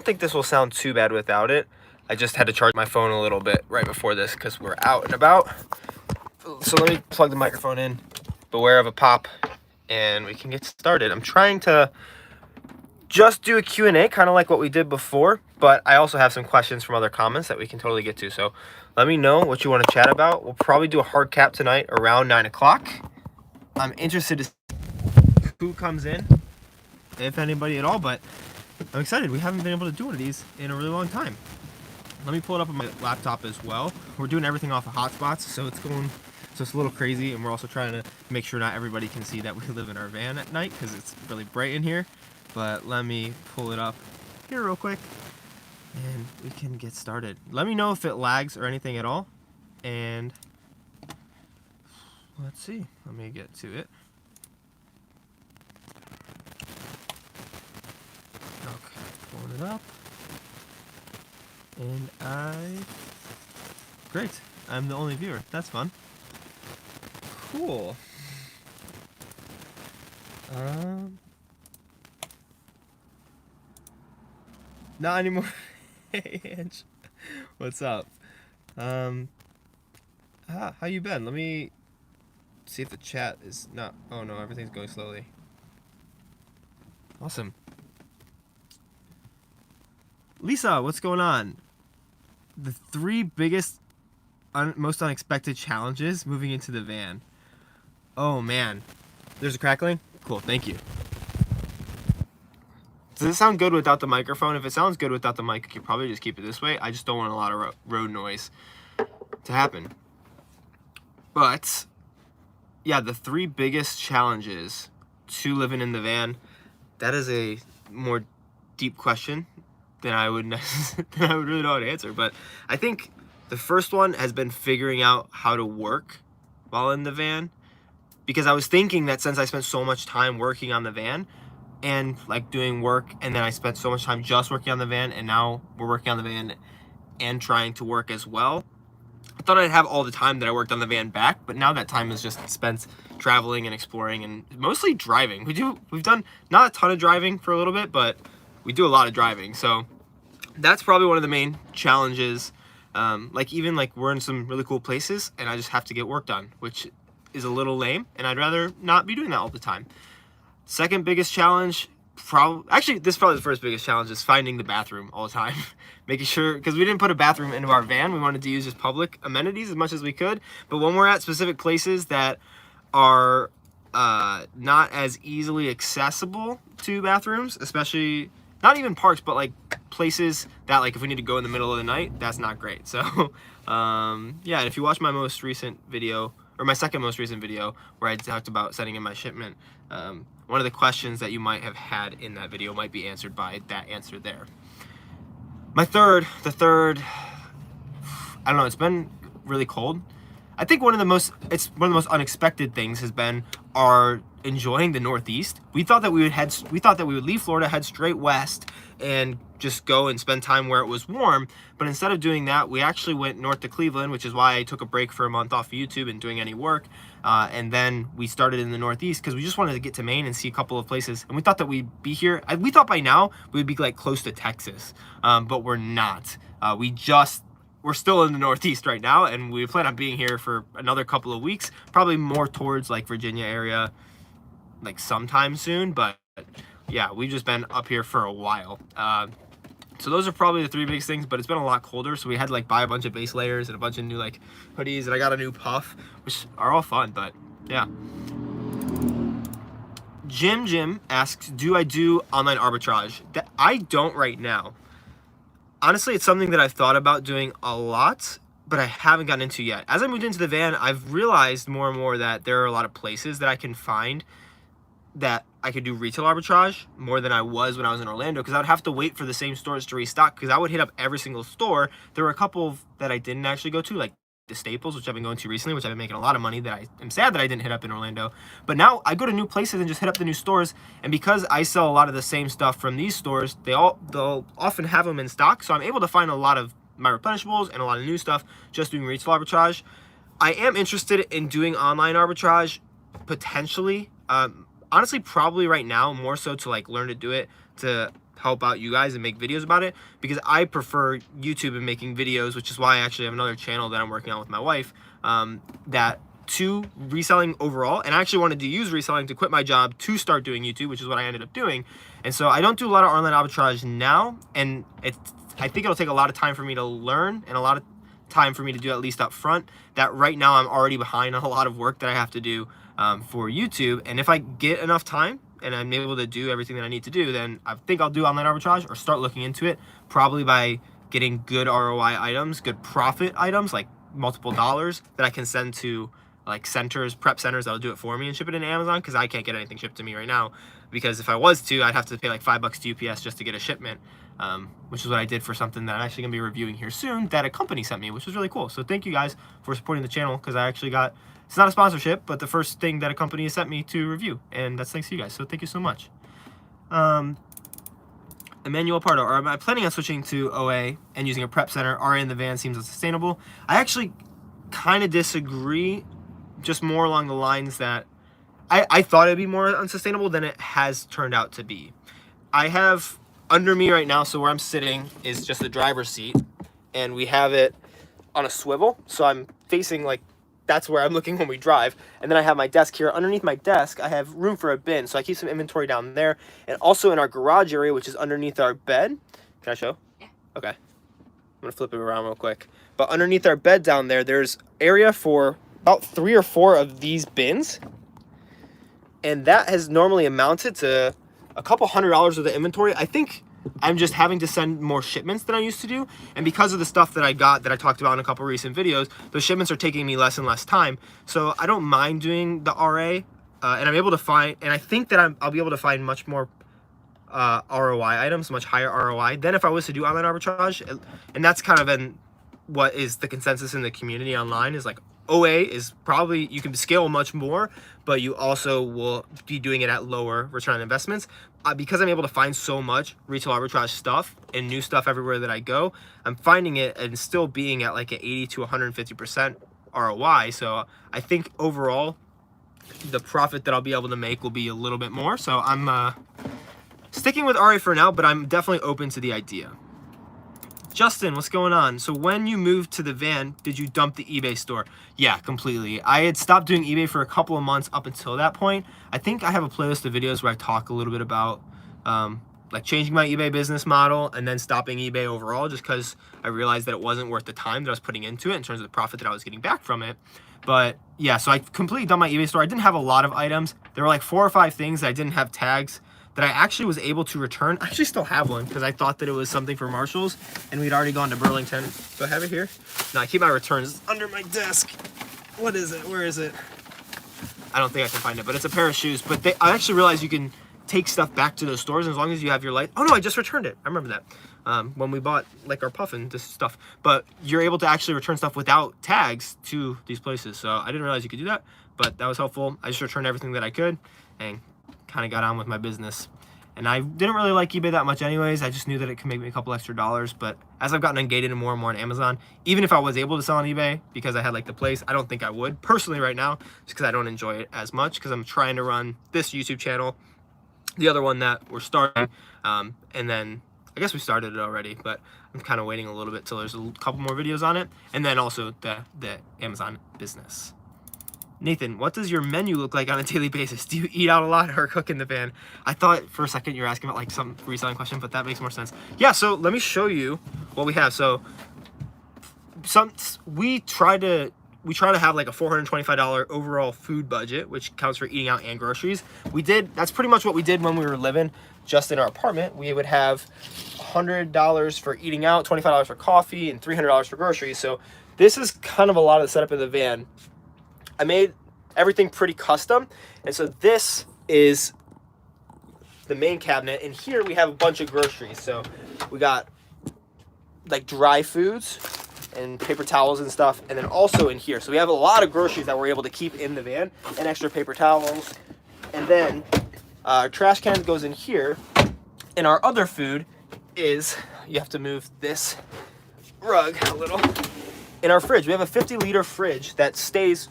think this will sound too bad without it. I just had to charge my phone a little bit right before this because we're out and about. So let me plug the microphone in, beware of a pop, and we can get started. I'm trying to just do a Q&A, kind of like what we did before, but I also have some questions from other comments that we can totally get to. So let me know what you want to chat about. We'll probably do a hard cap tonight around 9 o'clock. I'm interested to see who comes in, if anybody at all, but I'm excited. We haven't been able to do one of these in a really long time. Let me pull it up on my laptop as well. We're doing everything off of hotspots, so it's a little crazy, and we're also trying to make sure not everybody can see that we live in our van at night because it's really bright in here. But let me pull it up here real quick, and we can get started. Let me know if it lags or anything at all, and let's see. Let me get to it. Okay, pulling it up. And great, I'm the only viewer. That's fun. Cool. Not anymore. Hey, Ange. What's up? How you been? Let me see if the chat is not... Oh no, everything's going slowly. Awesome. Lisa, what's going on? The 3 biggest, most unexpected challenges moving into the van. Oh man. There's a crackling? Cool, thank you. Does it sound good without the microphone? If it sounds good without the mic, you could probably just keep it this way. I just don't want a lot of road noise to happen. But, yeah, the 3 biggest challenges to living in the van, that is a more deep question than I would really know how to answer. But I think the first one has been figuring out how to work while in the van, because I was thinking that since I spent so much time working on the van and like doing work, and then I spent so much time just working on the van, and now we're working on the van and trying to work as well, I thought I'd have all the time that I worked on the van back, but now that time is just spent traveling and exploring and mostly driving. We've done not a ton of driving for a little bit, but we do a lot of driving. So that's probably one of the main challenges. Like we're in some really cool places and I just have to get work done, which is a little lame, and I'd rather not be doing that all the time. Second biggest challenge, actually this is probably the first biggest challenge, is finding the bathroom all the time. Making sure, because we didn't put a bathroom into our van, we wanted to use just public amenities as much as we could. But when we're at specific places that are not as easily accessible to bathrooms, especially not even parks, but like places that, like, if we need to go in the middle of the night, that's not great. So yeah, and if you watch my most recent video, or my second most recent video, where I talked about sending in my shipment, one of the questions that you might have had in that video might be answered by that answer there. The third, I don't know, it's been really cold. I think one of the most unexpected things has been our enjoying the Northeast. We thought that we would leave Florida, head straight west, and just go and spend time where it was warm. But instead of doing that, we actually went north to Cleveland, which is why I took a break for a month off of YouTube and doing any work. And then we started in the Northeast because we just wanted to get to Maine and see a couple of places. And we thought that we'd be here. We thought by now we'd be like close to Texas, but we're not. We're still in the Northeast right now, and we plan on being here for another couple of weeks, probably more towards like Virginia area, like sometime soon. But yeah, we've just been up here for a while. So those are probably the 3 biggest things, but it's been a lot colder, so we had to like buy a bunch of base layers and a bunch of new like hoodies, and I got a new puff, which are all fun. But yeah. Jim asks, do I do online arbitrage? That I don't right now. Honestly, it's something that I've thought about doing a lot, but I haven't gotten into yet. As I moved into the van, I've realized more and more that there are a lot of places that I can find that I could do retail arbitrage more than I was when I was in Orlando, because I would have to wait for the same stores to restock, because I would hit up every single store. There were a couple that I didn't actually go to, like the Staples, which I've been going to recently, which I've been making a lot of money, that I am sad that I didn't hit up in Orlando. But now I go to new places and just hit up the new stores, and because I sell a lot of the same stuff from these stores, they'll often have them in stock, so I'm able to find a lot of my replenishables and a lot of new stuff just doing retail arbitrage. I am interested in doing online arbitrage potentially. Honestly, probably right now, more so to like learn to do it, to help out you guys and make videos about it, because I prefer YouTube and making videos, which is why I actually have another channel that I'm working on with my wife, that to reselling overall. And I actually wanted to use reselling to quit my job to start doing YouTube, which is what I ended up doing. And so I don't do a lot of online arbitrage now, and I think it'll take a lot of time for me to learn and a lot of time for me to do, at least up front, that right now I'm already behind on a lot of work that I have to do for YouTube. And if I get enough time and I'm able to do everything that I need to do, then I think I'll do online arbitrage or start looking into it, probably by getting good ROI items, good profit items, like multiple dollars that I can send to like centers, prep centers that'll do it for me and ship it into Amazon, because I can't get anything shipped to me right now, because if I was to, I'd have to pay like $5 to UPS just to get a shipment, which is what I did for something that I'm actually gonna be reviewing here soon that a company sent me, which was really cool. So thank you guys for supporting the channel, because I actually got, it's not a sponsorship, but the first thing that a company has sent me to review, and that's thanks to you guys, so thank you so much. Emmanuel Pardo, am I planning on switching to OA and using a prep center? RA in the van seems unsustainable. I actually kind of disagree, just more along the lines that I thought it'd be more unsustainable than it has turned out to be. I have under me right now, so where I'm sitting is just the driver's seat, and we have it on a swivel, so I'm facing like, that's where I'm looking when we drive. And then I have my desk here. Underneath my desk, I have room for a bin, so I keep some inventory down there. And also in our garage area, which is underneath our bed. Can I show? Yeah. Okay. I'm gonna flip it around real quick. But underneath our bed down there, there's area for about 3 or 4 of these bins. And that has normally amounted to a couple $100s worth of inventory. I think I'm just having to send more shipments than I used to do. And because of the stuff that I got that I talked about in a couple recent videos, those shipments are taking me less and less time. So I don't mind doing the RA, and I'm able to find, and I think that I'll be able to find much more ROI items, much higher ROI than if I was to do online arbitrage. And that's kind of been what is the consensus in the community online, is like OA is probably, you can scale much more, but you also will be doing it at lower return on investments. Because I'm able to find so much retail arbitrage stuff and new stuff everywhere that I go, I'm finding it and still being at like an 80 to 150% ROI. So I think overall, the profit that I'll be able to make will be a little bit more. So I'm sticking with RA for now, but I'm definitely open to the idea. Justin, what's going on? So when you moved to the van, did you dump the eBay store? Yeah, completely. I had stopped doing eBay for a couple of months up until that point. I think I have a playlist of videos where I talk a little bit about like changing my eBay business model and then stopping eBay overall, just because I realized that it wasn't worth the time that I was putting into it in terms of the profit that I was getting back from it. But yeah, so I completely dumped my eBay store. I didn't have a lot of items. There were like 4 or 5 things that I didn't have tags that I actually was able to return. I actually still have one because I thought that it was something for Marshall's and we'd already gone to Burlington. Do I have it here? No, I keep my returns under my desk. What is it? Where is it? I don't think I can find it, but it's a pair of shoes. But I actually realized you can take stuff back to those stores as long as you have your light. Oh no, I just returned it. I remember that. When we bought like our puffin, this stuff. But you're able to actually return stuff without tags to these places. So I didn't realize you could do that, but that was helpful. I just returned everything that I could and kind of got on with my business. And I didn't really like eBay that much anyways. I just knew that it could make me a couple extra dollars. But as I've gotten engaged in more and more on Amazon, even if I was able to sell on eBay because I had like the place, I don't think I would personally right now, just because I don't enjoy it as much, because I'm trying to run this YouTube channel, the other one that we're starting, and then I guess we started it already, but I'm kind of waiting a little bit till there's a couple more videos on it, and then also the Amazon business. Nathan, what does your menu look like on a daily basis? Do you eat out a lot or cook in the van? I thought for a second you were asking about like some reselling question, but that makes more sense. Yeah, so let me show you what we have. So we try to have like a $425 overall food budget, which counts for eating out and groceries. That's pretty much what we did when we were living just in our apartment. We would have $100 for eating out, $25 for coffee, and $300 for groceries. So this is kind of a lot of the setup in the van. I made everything pretty custom, and so this is the main cabinet, and here we have a bunch of groceries. So we got like dry foods and paper towels and stuff, and then also in here. So we have a lot of groceries that we're able to keep in the van, and extra paper towels. And then our trash can goes in here, and our other food is, you have to move this rug a little, in our fridge. We have a 50-liter fridge that stays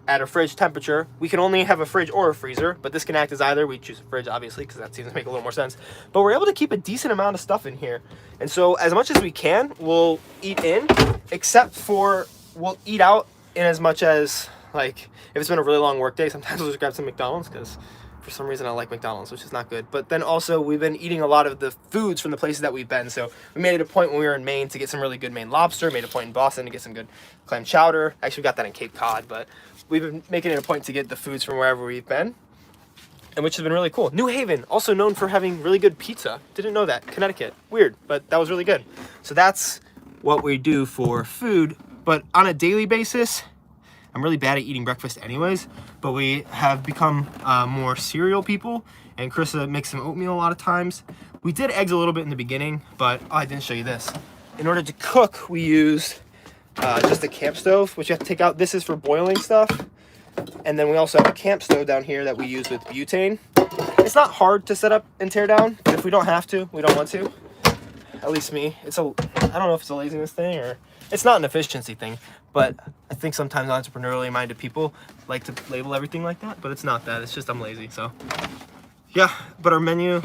at a fridge temperature. We can only have a fridge or a freezer, but this can act as either. We choose a fridge, obviously, because that seems to make a little more sense. But we're able to keep a decent amount of stuff in here. And so as much as we can, we'll eat in, except for we'll eat out in as much as, like, if it's been a really long work day, sometimes we'll just grab some McDonald's, because for some reason I like McDonald's, which is not good. But then also we've been eating a lot of the foods from the places that we've been. So we made it a point when we were in Maine to get some really good Maine lobster, made a point in Boston to get some good clam chowder. Actually, we got that in Cape Cod, but we've been making it a point to get the foods from wherever we've been, and which has been really cool. New Haven, also known for having really good pizza. Didn't know that. Connecticut, weird, but that was really good. So that's what we do for food. But on a daily basis, I'm really bad at eating breakfast anyways, but we have become more cereal people, and Carissa makes some oatmeal a lot of times. We did eggs a little bit in the beginning, but I didn't show you this. In order to cook, we used just a camp stove, which you have to take out. This is for boiling stuff. And then we also have a camp stove down here that we use with butane. It's not hard to set up and tear down, but if we don't have to, we don't want to. At least me. I don't know if it's a laziness thing or it's not an efficiency thing, but I think sometimes entrepreneurially minded people like to label everything like that, but it's not that. It's just I'm lazy. So yeah, but our menu,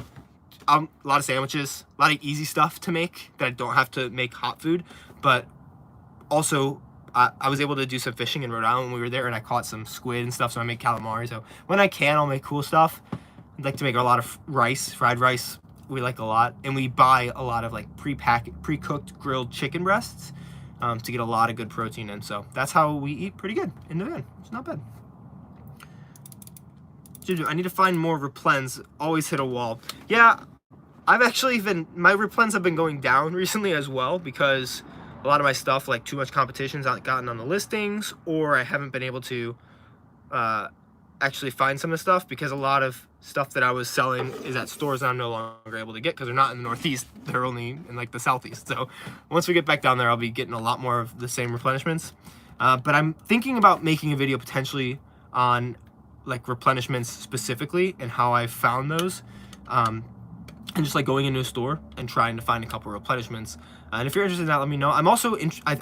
a lot of sandwiches, a lot of easy stuff to make that I don't have to make hot food. But also I was able to do some fishing in Rhode Island when we were there, and I caught some squid and stuff, so I make calamari. So when I can, I'll make cool stuff. I'd like to make a lot of rice, fried rice. We like a lot, and we buy a lot of like pre-cooked grilled chicken breasts to get a lot of good protein in. So that's how we eat pretty good in the van. It's not bad. I need to find more replens. Always hit a wall. Yeah, I've actually been, my replens have been going down recently as well, because a lot of my stuff, like too much competition's not gotten on the listings, or I haven't been able to actually find some of the stuff, because a lot of stuff that I was selling is at stores that I'm no longer able to get because they're not in the Northeast, they're only in like the Southeast. So once we get back down there, I'll be getting a lot more of the same replenishments. But I'm thinking about making a video potentially on like replenishments specifically and how I found those. And just like going into a store and trying to find a couple of replenishments. And if you're interested in that, let me know. I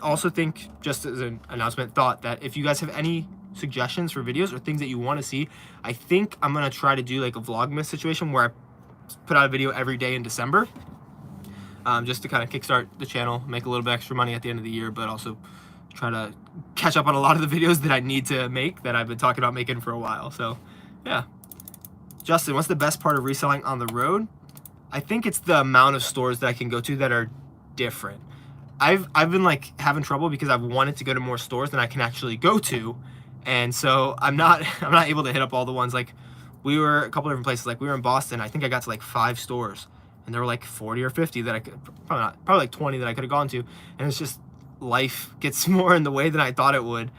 also think, just as an announcement, thought that if you guys have any suggestions for videos or things that you want to see, I think I'm going to try to do like a Vlogmas situation where I put out a video every day in December, just to kind of kickstart the channel, make a little bit extra money at the end of the year, but also try to catch up on a lot of the videos that I need to make that I've been talking about making for a while. So yeah. Justin, what's the best part of reselling on the road? I think it's the amount of stores that I can go to that are different. I've been like having trouble because I've wanted to go to more stores than I can actually go to, and so I'm not able to hit up all the ones. Like we were a couple different places. Like we were in Boston. I think I got to like 5 stores, and there were like 40 or 50 that I could probably like 20 that I could have gone to, and it's just life gets more in the way than I thought it would.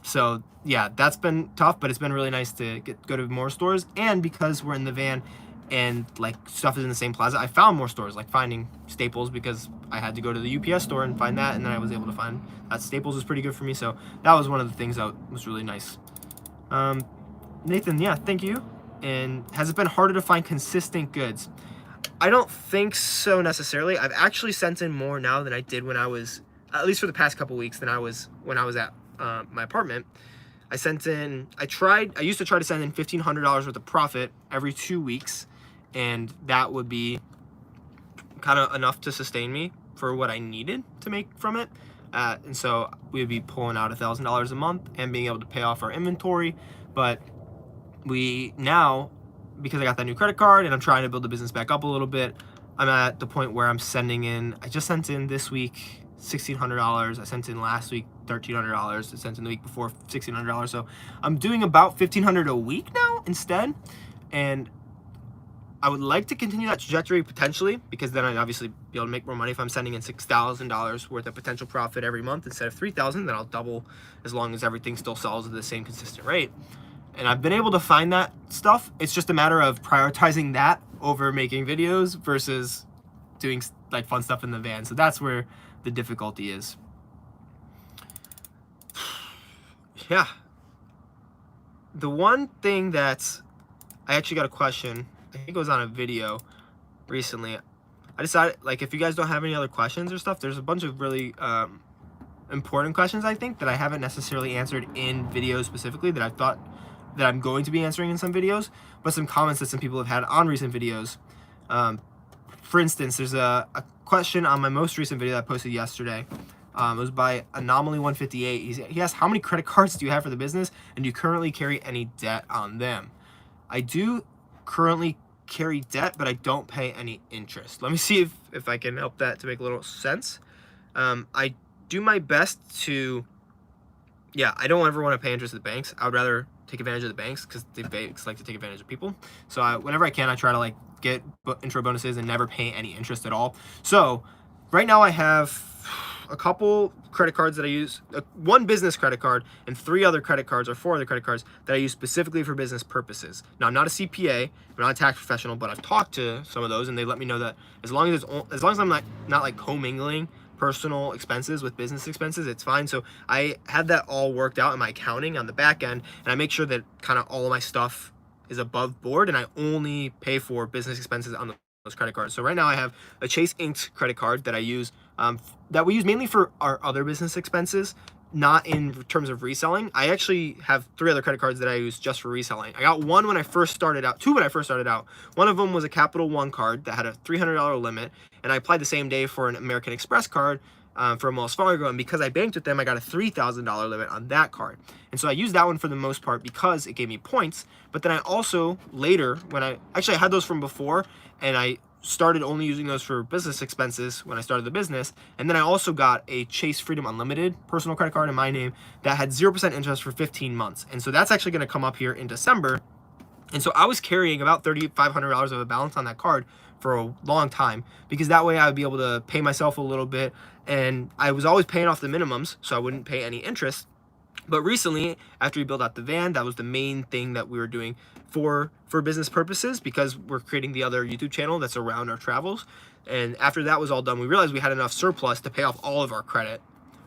So yeah, that's been tough, but it's been really nice to go to more stores, and because we're in the van and like stuff is in the same plaza, I found more stores, like finding Staples, because I had to go to the UPS store and find that, and then I was able to find that Staples was pretty good for me. So that was one of the things that was really nice. Nathan, yeah, thank you. And has it been harder to find consistent goods? I don't think so necessarily. I've actually sent in more now than I did when I was, at least for the past couple weeks, than I was when I was at my apartment. I used to try to send in $1,500 worth of profit every 2 weeks, and that would be kind of enough to sustain me for what I needed to make from it. And so we would be pulling out $1,000 a month and being able to pay off our inventory. But we now, because I got that new credit card and I'm trying to build the business back up a little bit, I'm at the point where I'm sending in, I just sent in this week $1,600. I sent in last week $1,300. I sent in the week before $1,600. So I'm doing about $1,500 a week now instead. And I would like to continue that trajectory potentially, because then I'd obviously be able to make more money. If I'm sending in $6,000 worth of potential profit every month instead of $3,000, then I'll double, as long as everything still sells at the same consistent rate. And I've been able to find that stuff. It's just a matter of prioritizing that over making videos versus doing like fun stuff in the van. So that's where the difficulty is. Yeah. The one thing that's, I actually got a question, I think it was on a video recently. I decided, like, if you guys don't have any other questions or stuff, there's a bunch of really important questions, I think, that I haven't necessarily answered in videos specifically that I thought that I'm going to be answering in some videos, but some comments that some people have had on recent videos. For instance, there's a question on my most recent video that I posted yesterday. It was by Anomaly158. He asked, how many credit cards do you have for the business, and do you currently carry any debt on them? I do currently carry debt, but I don't pay any interest. Let me see if I can help that to make a little sense. I do my best to, I don't ever want to pay interest at the banks. I would rather take advantage of the banks because the banks like to take advantage of people. So whenever I can, I try to like get intro bonuses and never pay any interest at all. So right now I have a couple credit cards that I use, one business credit card and 4 other credit cards that I use specifically for business purposes. Now, I'm not a CPA, I'm not a tax professional, but I've talked to some of those and they let me know that as long as I'm not like commingling personal expenses with business expenses, it's fine. So I had that all worked out in my accounting on the back end, and I make sure that kind of all of my stuff is above board, and I only pay for business expenses on those credit cards. So right now I have a Chase Inked credit card that I use, that we use mainly for our other business expenses, not in terms of reselling. I actually have 3 other credit cards that I use just for reselling. I got one when I first started out, 2 when I first started out. One of them was a Capital One card that had a $300 limit, and I applied the same day for an American Express card from Wells Fargo, and because I banked with them, I got a $3,000 limit on that card. And so I used that one for the most part because it gave me points, but then I also later, when I had those from before, and I started only using those for business expenses when I started the business. And then I also got a Chase Freedom Unlimited personal credit card in my name that had 0% interest for 15 months. And so that's actually going to come up here in December. And so I was carrying about $3,500 of a balance on that card for a long time, because that way I would be able to pay myself a little bit. And I was always paying off the minimums, so I wouldn't pay any interest. But recently, after we built out the van, that was the main thing that we were doing for business purposes, because we're creating the other YouTube channel that's around our travels. And after that was all done, we realized we had enough surplus to pay off all of our credit,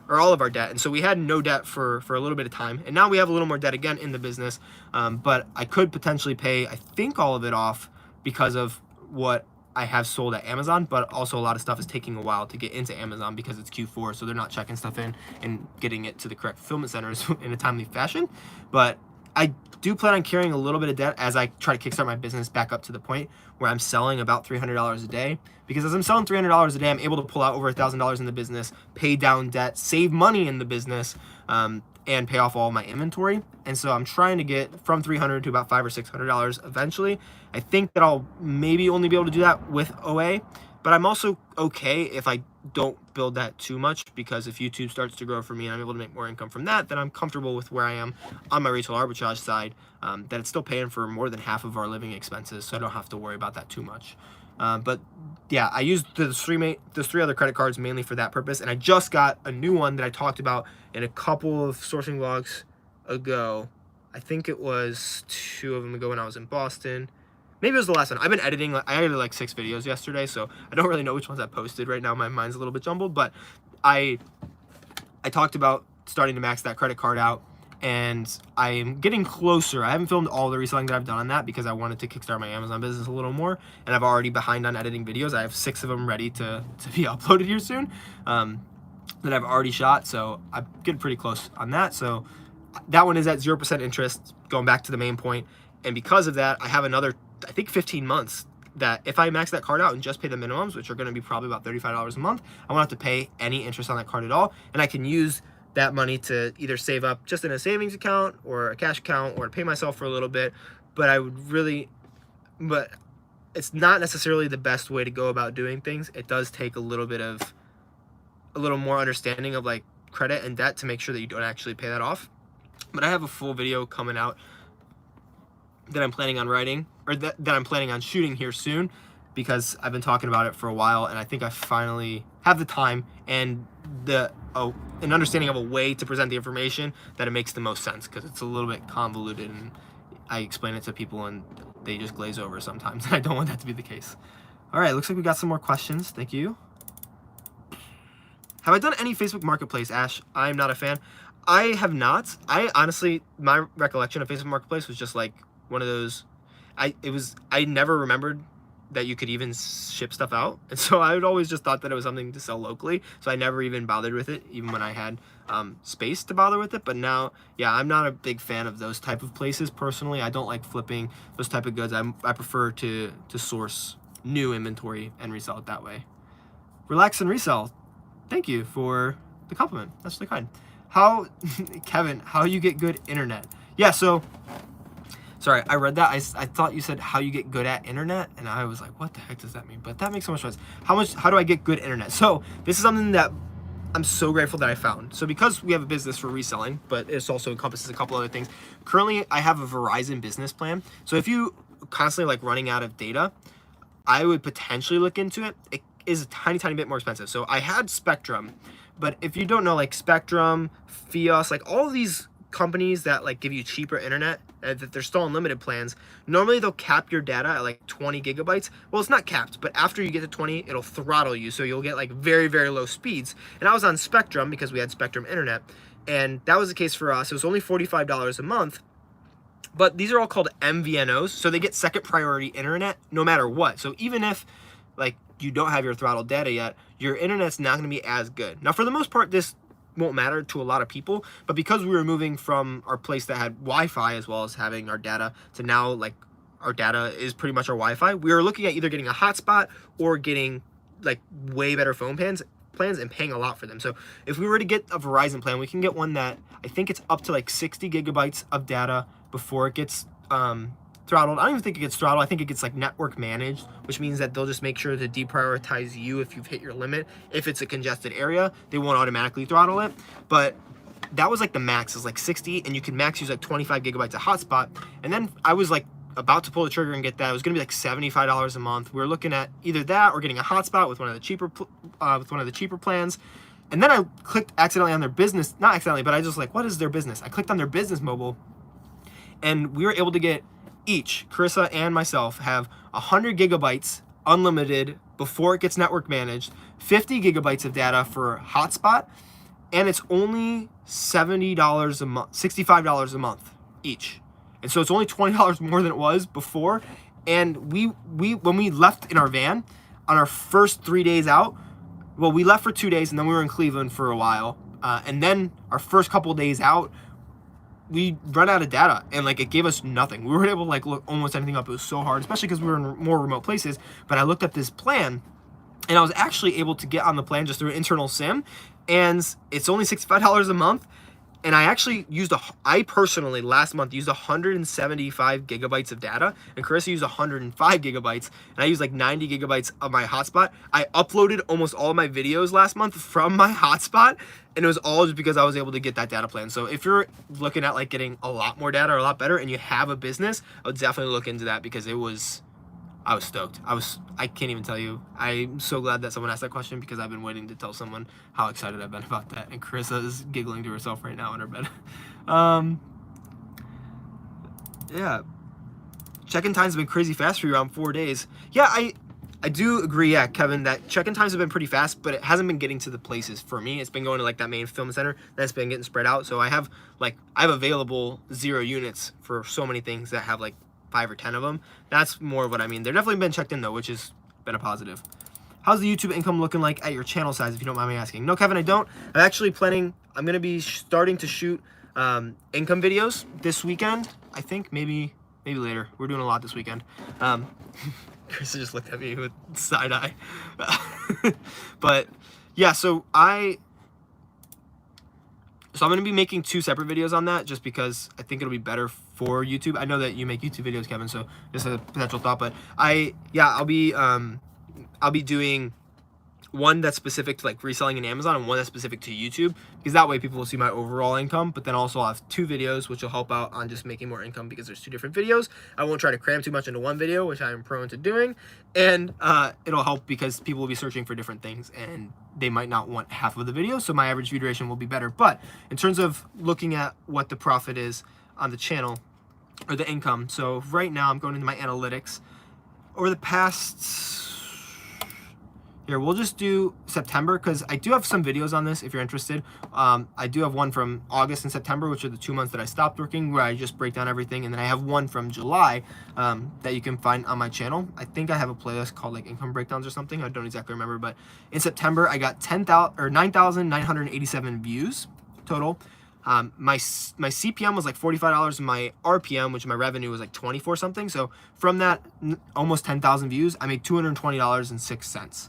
or all of our debt. And so we had no debt for a little bit of time. And now we have a little more debt again in the business. But I could potentially pay, I think, all of it off because of what I have sold at Amazon, but also a lot of stuff is taking a while to get into Amazon because it's Q4, so they're not checking stuff in and getting it to the correct fulfillment centers in a timely fashion. But I do plan on carrying a little bit of debt as I try to kickstart my business back up to the point where I'm selling about $300 a day. Because as I'm selling $300 a day, I'm able to pull out over $1,000 in the business, pay down debt, save money in the business, and pay off all my inventory. And so I'm trying to get from $300 to about $500 or $600 eventually. I think that I'll maybe only be able to do that with OA, but I'm also okay if I don't build that too much, because if YouTube starts to grow for me and I'm able to make more income from that, then I'm comfortable with where I am on my retail arbitrage side, that it's still paying for more than half of our living expenses, so I don't have to worry about that too much. But yeah, I used those 3 other credit cards mainly for that purpose, and I just got a new one that I talked about in a couple of sourcing vlogs ago. I think it was 2 of them ago when I was in Boston. Maybe it was the last one. I've been editing, I edited like 6 videos yesterday, so I don't really know which ones I posted right now. My mind's a little bit jumbled, but I talked about starting to max that credit card out, and I'm getting closer. I haven't filmed all the reselling that I've done on that because I wanted to kickstart my Amazon business a little more, and I've already behind on editing videos. I have 6 of them ready to be uploaded here soon, that I've already shot, so I'm getting pretty close on that. So that one is at 0% interest, going back to the main point, and because of that, I have another, I think, 15 months that if I max that card out and just pay the minimums, which are going to be probably about $35 a month, I won't have to pay any interest on that card at all, and I can use that money to either save up just in a savings account or a cash account, or to pay myself for a little bit. But it's not necessarily the best way to go about doing things. It does take a little more understanding of like credit and debt to make sure that you don't actually pay that off. But I have a full video coming out that I'm planning on writing, or that I'm planning on shooting here soon, because I've been talking about it for a while, and I think I finally have the time and an understanding of a way to present the information that it makes the most sense, because it's a little bit convoluted and I explain it to people and they just glaze over sometimes, and I don't want that to be the case. All right, looks like we got some more questions. Thank you. Have I done any Facebook Marketplace, Ash? I'm not a fan. I have not. I honestly, my recollection of Facebook Marketplace was just like one of those, I never remembered that you could even ship stuff out. And so I would always just thought that it was something to sell locally. So I never even bothered with it, even when I had space to bother with it. But now, yeah, I'm not a big fan of those type of places personally. I don't like flipping those type of goods. I prefer to source new inventory and resell it that way. Relax and resell. Thank you for the compliment. That's really kind. How, Kevin, how you get good internet? Yeah, so, sorry, I read that. I thought you said how you get good at internet, and I was like, what the heck does that mean? But that makes so much sense. How do I get good internet? So this is something that I'm so grateful that I found. So because we have a business for reselling, but it also encompasses a couple other things. Currently, I have a Verizon business plan. So if you constantly like running out of data, I would potentially look into it. It is a tiny bit more expensive. So I had Spectrum, but if you don't know, like Spectrum, Fios, like all of these companies that like give you cheaper internet, that they're still unlimited plans, normally they'll cap your data at like 20 gigabytes. Well, it's not capped, but after you get to 20, it'll throttle you. So you'll get like very low speeds. And I was on Spectrum because we had Spectrum internet. And that was the case for us. It was only $45 a month. But these are all called MVNOs. So they get second priority internet no matter what. So even if like you don't have your throttled data yet, your internet's not going to be as good. Now, for the most part, this won't matter to a lot of people, but because we were moving from our place that had Wi-Fi as well as having our data to now like our data is pretty much our Wi-Fi, we were looking at either getting a hotspot or getting like way better phone plans and paying a lot for them. So if we were to get a Verizon plan, we can get one that I think it's up to like 60 gigabytes of data before it gets throttled. I don't even think it gets throttled. I think it gets like network managed, which means that they'll just make sure to deprioritize you if you've hit your limit. If it's a congested area, they won't automatically throttle it. But that was like the max, is like 60, and you can max use like 25 gigabytes of hotspot. And then I was like about to pull the trigger and get that. It was gonna be like $75 a month. We were looking at either that or getting a hotspot with one of the cheaper plans. And then I clicked accidentally on their business, not accidentally, but I just like, what is their business? I clicked on their business mobile, and we were able to get each, Carissa and myself, have 100 gigabytes unlimited before it gets network managed, 50 gigabytes of data for hotspot, and it's only $70 a month, $65 a month each. And so it's only $20 more than it was before. And we when we left in our van on our first 3 days out, well, we left for 2 days and then we were in Cleveland for a while. And then our first couple days out, we run out of data, and like it gave us nothing. We weren't able to like look almost anything up. It was so hard, especially because we were in more remote places. But I looked at this plan, and I was actually able to get on the plan just through an internal SIM, and it's only $65 a month. And I actually used I personally last month used 175 gigabytes of data, and Carissa used 105 gigabytes, and I used like 90 gigabytes of my hotspot. I uploaded almost all of my videos last month from my hotspot, and it was all just because I was able to get that data plan. So if you're looking at like getting a lot more data or a lot better, and you have a business, I would definitely look into that, because I was stoked. I can't even tell you. I'm so glad that someone asked that question, because I've been waiting to tell someone how excited I've been about that. And Carissa is giggling to herself right now in her bed. Yeah. Check-in times have been crazy fast for you around 4 days. Yeah, I do agree, yeah, Kevin, that check-in times have been pretty fast, but it hasn't been getting to the places for me. It's been going to like that main film center, that's been getting spread out. So I have available 0 units for so many things that have like 5 or 10 of them. That's more of what I mean. They're definitely been checked in though, which has been a positive. How's the YouTube income looking like at your channel size, if you don't mind me asking? No, Kevin, I don't. I'm actually planning, I'm going to be starting to shoot income videos this weekend. I think maybe later. We're doing a lot this weekend. Chris just looked at me with side eye. But yeah, so I'm going to be making 2 separate videos on that, just because I think it'll be better for YouTube. I know that you make YouTube videos, Kevin, so just a potential thought. But I'll be doing one that's specific to like reselling in Amazon, and one that's specific to YouTube, because that way people will see my overall income. But then also I'll have 2 videos which will help out on just making more income, because there's 2 different videos. I won't try to cram too much into one video, which I am prone to doing, and it'll help because people will be searching for different things, and they might not want half of the video, so my average view duration will be better. But in terms of looking at what the profit is on the channel, or the income, so right now I'm going into my analytics. Over the past Here, we'll just do September because I do have some videos on this if you're interested. I do have one from August and September, which are the 2 months that I stopped working, where I just break down everything. And then I have one from July that you can find on my channel. I think I have a playlist called like income breakdowns or something. I don't exactly remember, but in September, I got 9,987 views total. My CPM was like $45 and my RPM, which my revenue was like 24 something. So from that almost 10,000 views, I made $220.06.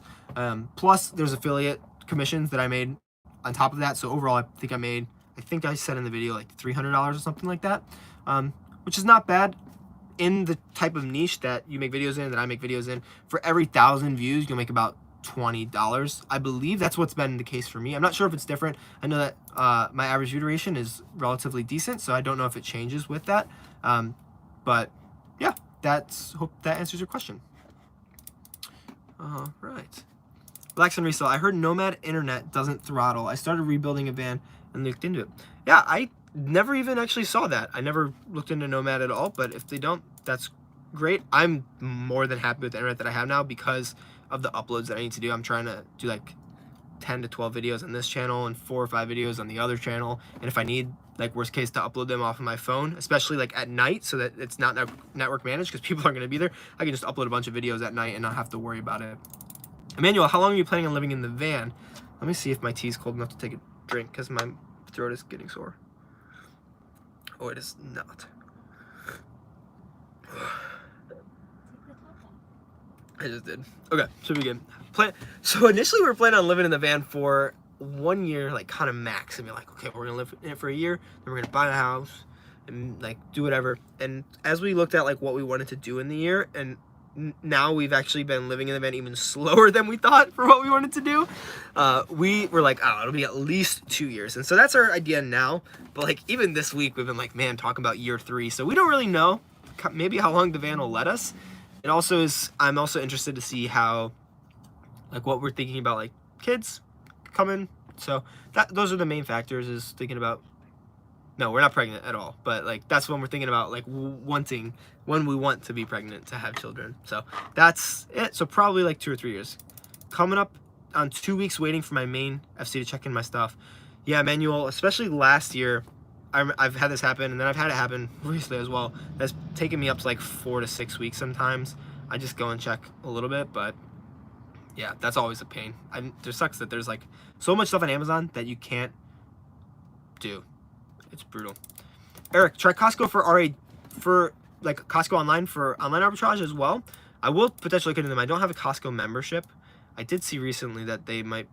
Plus there's affiliate commissions that I made on top of that. So overall, I think I said in the video like $300 or something like that, which is not bad in the type of niche that you make videos in, that I make videos in. For every 1,000 views, you'll make about $20. I believe that's what's been the case for me. I'm not sure if it's different. I know that my average view duration is relatively decent, so I don't know if it changes with that. But yeah, hope that answers your question. All right. Relax and Resell. I heard Nomad Internet doesn't throttle. I started rebuilding a van and looked into it. Yeah, I never even actually saw that. I never looked into Nomad at all, but if they don't, that's great. I'm more than happy with the internet that I have now because of the uploads that I need to do. I'm trying to do like 10 to 12 videos on this channel and 4 or 5 videos on the other channel. And if I need, like worst case, to upload them off of my phone, especially like at night so that it's not network managed because people aren't going to be there, I can just upload a bunch of videos at night and not have to worry about it. Emmanuel, how long are you planning on living in the van? Let me see if my tea is cold enough to take a drink because my throat is getting sore. Oh, it is not. I just did. Okay, should be good. So initially we were planning on living in the van for 1 year, like kind of max. And be like, okay, we're gonna live in it for a year, then we're gonna buy a house and like do whatever. And as we looked at like what we wanted to do in the year, and now we've actually been living in the van even slower than we thought for what we wanted to do. We were like, oh, it'll be at least 2 years. And so that's our idea now. But like even this week we've been like, man, talking about year 3. So we don't really know maybe how long the van will let us. It also is, I'm also interested to see how, like what we're thinking about, like kids coming. So those are the main factors, is thinking about, no, we're not pregnant at all, but like that's when we're thinking about like when we want to be pregnant, to have children. So that's it. So probably like 2 or 3 years. Coming up on 2 weeks waiting for my main FC to check in my stuff. Yeah, Manuel, especially last year, I've had this happen, and then I've had it happen recently as well. That's taken me up to like 4 to 6 weeks sometimes. I just go and check a little bit, but yeah, that's always a pain. There sucks that there's like so much stuff on Amazon that you can't do. It's brutal. Eric, try Costco for RA, for like Costco online for online arbitrage as well. I will potentially look into them. I don't have a Costco membership. I did see recently that they might.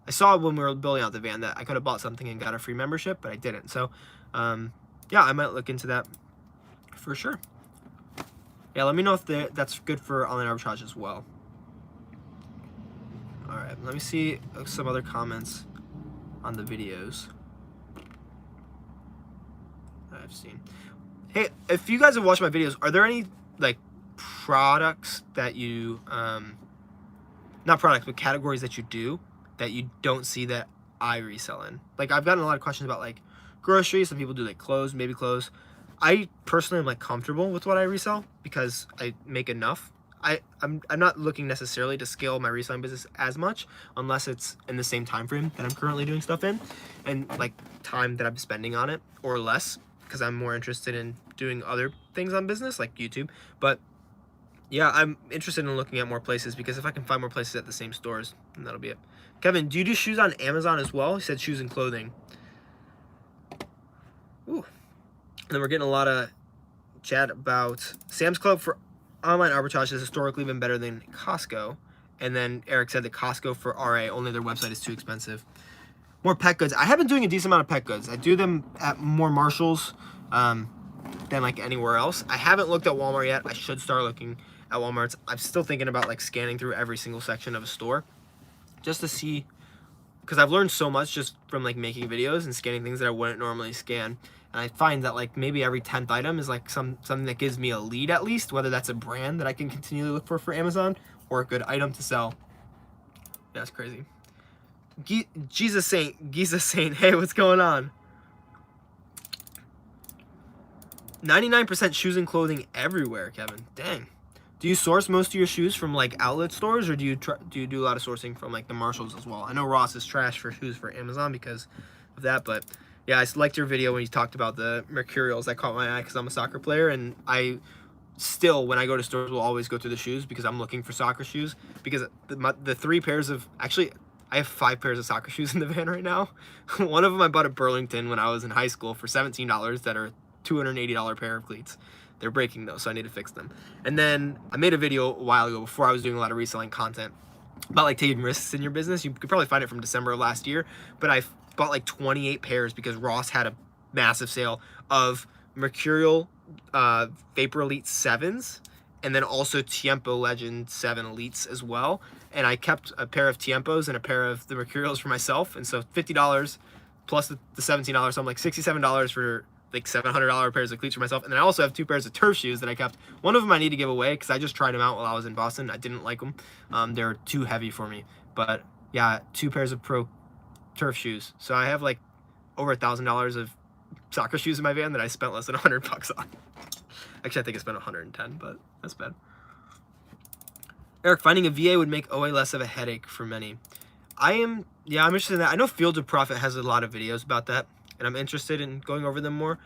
I saw when we were building out the van that I could have bought something and got a free membership, but I didn't. So, yeah, I might look into that for sure. Yeah, let me know if that's good for online arbitrage as well. All right, let me see some other comments on the videos that I've seen. Hey, if you guys have watched my videos, are there any like products that you, not products, but categories that you do that you don't see that I resell in? Like I've gotten a lot of questions about like groceries. Some people do like clothes, maybe clothes. I personally am like comfortable with what I resell because I make enough. I'm not looking necessarily to scale my reselling business as much unless it's in the same time frame that I'm currently doing stuff in, and like time that I'm spending on it or less, because I'm more interested in doing other things on business like YouTube. But yeah, I'm interested in looking at more places, because if I can find more places at the same stores, then that'll be it. Kevin, do you do shoes on Amazon as well? He said shoes and clothing. Ooh. And then we're getting a lot of chat about Sam's Club for online arbitrage has historically been better than Costco. And then Eric said that Costco for RA, only their website is too expensive. More pet goods. I have been doing a decent amount of pet goods. I do them at more Marshalls than like anywhere else. I haven't looked at Walmart yet. I should start looking at Walmart. I'm still thinking about like scanning through every single section of a store just to see, because I've learned so much just from like making videos and scanning things that I wouldn't normally scan. And I find that like maybe every 10th item is like something that gives me a lead at least, whether that's a brand that I can continually look for Amazon or a good item to sell. That's crazy. Jesus Saint, hey, what's going on? 99% shoes and clothing everywhere, Kevin. Dang. Do you source most of your shoes from like outlet stores, or do you do a lot of sourcing from like the Marshalls as well? I know Ross is trash for shoes for Amazon because of that, but yeah, I liked your video when you talked about the Mercurials. That caught my eye because I'm a soccer player, and I still, when I go to stores, will always go through the shoes because I'm looking for soccer shoes, because the 3 pairs of, actually I have 5 pairs of soccer shoes in the van right now. One of them I bought at Burlington when I was in high school for $17 that are $280 pair of cleats. They're breaking though, so I need to fix them. And then I made a video a while ago before I was doing a lot of reselling content about like taking risks in your business. You could probably find it from December of last year, but I bought like 28 pairs because Ross had a massive sale of Mercurial Vapor Elite 7s, and then also Tiempo Legend 7 Elites as well. And I kept a pair of Tiempos and a pair of the Mercurials for myself, and so $50 plus the $17, so I'm like $67 for like $700 pairs of cleats for myself. And then I also have 2 pairs of turf shoes that I kept. One of them I need to give away because I just tried them out while I was in Boston. I didn't like them. They're too heavy for me. But yeah, 2 pairs of pro turf shoes. So I have like over $1,000 of soccer shoes in my van that I spent less than $100 on. Actually, I think I spent 110, but that's bad. Eric, finding a VA would make OA less of a headache for many. I'm interested in that. I know Fields of Profit has a lot of videos about that, and I'm interested in going over them more.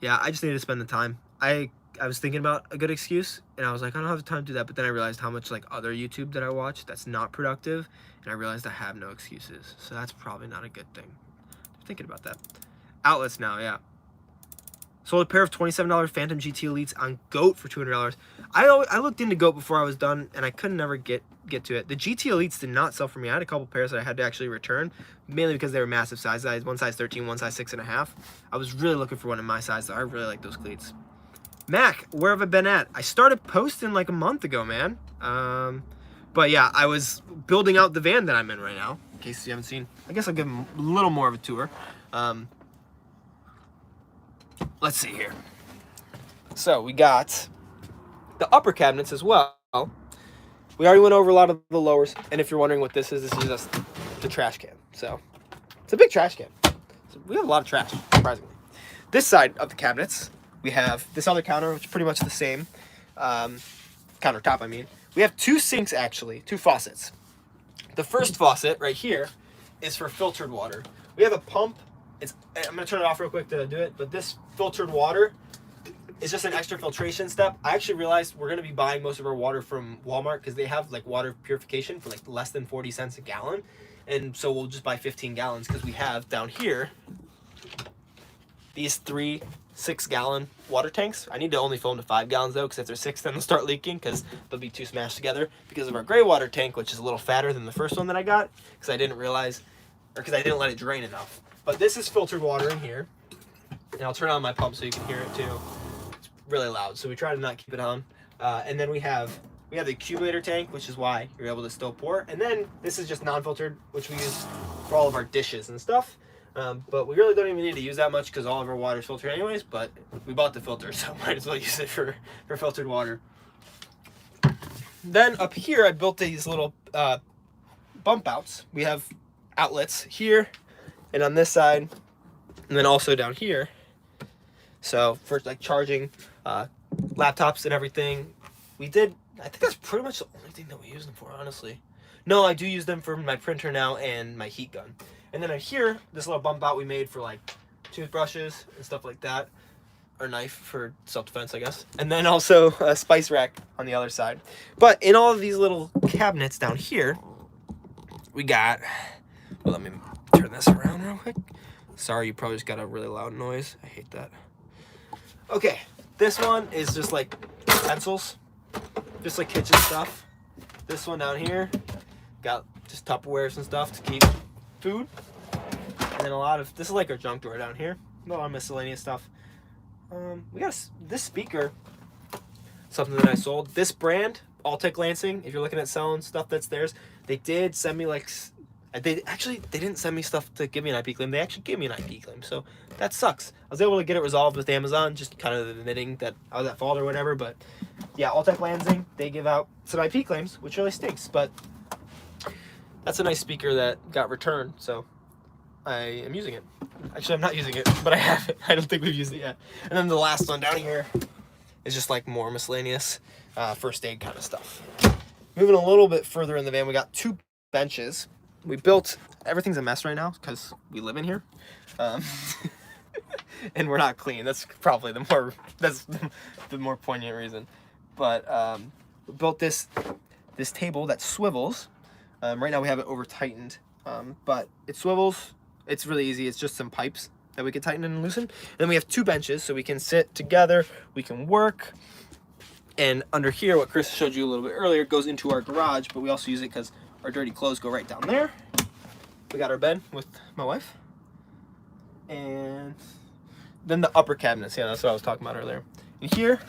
Yeah, I just need to spend the time. I was thinking about a good excuse, and I was like, I don't have the time to do that, but then I realized how much like other YouTube that I watch that's not productive, and I realized I have no excuses. So that's probably not a good thing. I'm thinking about that. Outlets now, yeah. Sold a pair of $27 Phantom GT Elites on GOAT for $200. I looked into GOAT before I was done, and I couldn't never get to it. The GT Elites did not sell for me. I had a couple pairs that I had to actually return, mainly because they were massive size. I had one size 13, one size 6.5. I was really looking for one in my size, though. I really like those cleats. Mac, where have I been at? I started posting like a month ago, man. But yeah, I was building out the van that I'm in right now. In case you haven't seen, I guess I'll give them a little more of a tour. Let's see here. So we got the upper cabinets as well. We already went over a lot of the lowers, and if you're wondering what this is just the trash can. So it's a big trash can. So we have a lot of trash, surprisingly. This side of the cabinets, we have this other counter, which is pretty much the same. Countertop, I mean. We have 2 sinks, actually, 2 faucets. The first faucet right here is for filtered water. We have a pump. I'm going to turn it off real quick to do it, but this filtered water is just an extra filtration step. I actually realized we're going to be buying most of our water from Walmart because they have like water purification for like less than 40 cents a gallon. And so we'll just buy 15 gallons because we have down here these 3 6-gallon water tanks. I need to only fill them to 5 gallons though, because if they're 6, then they'll start leaking because they'll be too smashed together because of our gray water tank, which is a little fatter than the first one that I got because I didn't realize, or because I didn't let it drain enough. But this is filtered water in here, and I'll turn on my pump so you can hear it too. It's really loud, so we try to not keep it on. And then we have the accumulator tank, which is why you're able to still pour. And then this is just non-filtered, which we use for all of our dishes and stuff. But we really don't even need to use that much because all of our water is filtered anyways. But we bought the filter, so might as well use it for filtered water. Then up here, I built these little bump outs. We have outlets here and on this side, and then also down here. So for like charging laptops and everything, I think that's pretty much the only thing that we use them for, honestly. No, I do use them for my printer now and my heat gun. And then here, this little bump out we made for like toothbrushes and stuff like that. Or knife for self-defense, I guess. And then also a spice rack on the other side. But in all of these little cabinets down here, we got, well, let me turn this around real quick. Sorry, you probably just got a really loud noise. I hate that. Okay, this one is just like pencils, just like kitchen stuff. This one down here, got just Tupperwares and stuff to keep food. And then this is like our junk drawer down here. A lot of miscellaneous stuff. We got this speaker, something that I sold. This brand, Alltech Lansing, if you're looking at selling stuff that's theirs, they did send me like, they didn't send me stuff to give me an IP claim. They actually gave me an IP claim, so that sucks. I was able to get it resolved with Amazon, just kind of admitting that I was at fault or whatever, but yeah, Alltech Lansing, they give out some IP claims, which really stinks, but that's a nice speaker that got returned, so I am using it. Actually, I'm not using it, but I have it. I don't think we've used it yet. And then the last one down here is just like more miscellaneous first aid kind of stuff. Moving a little bit further in the van, we got 2 benches. We built, everything's a mess right now because we live in here. And we're not clean. That's probably the more poignant reason. But we built this table that swivels. Right now we have it over tightened, but it swivels. It's really easy. It's just some pipes that we can tighten and loosen. And then we have 2 benches, so we can sit together, we can work. And under here, what Chris showed you a little bit earlier, goes into our garage, but we also use it because our dirty clothes go right down there. We got our bed with my wife. And then the upper cabinets. Yeah, that's what I was talking about earlier. And here,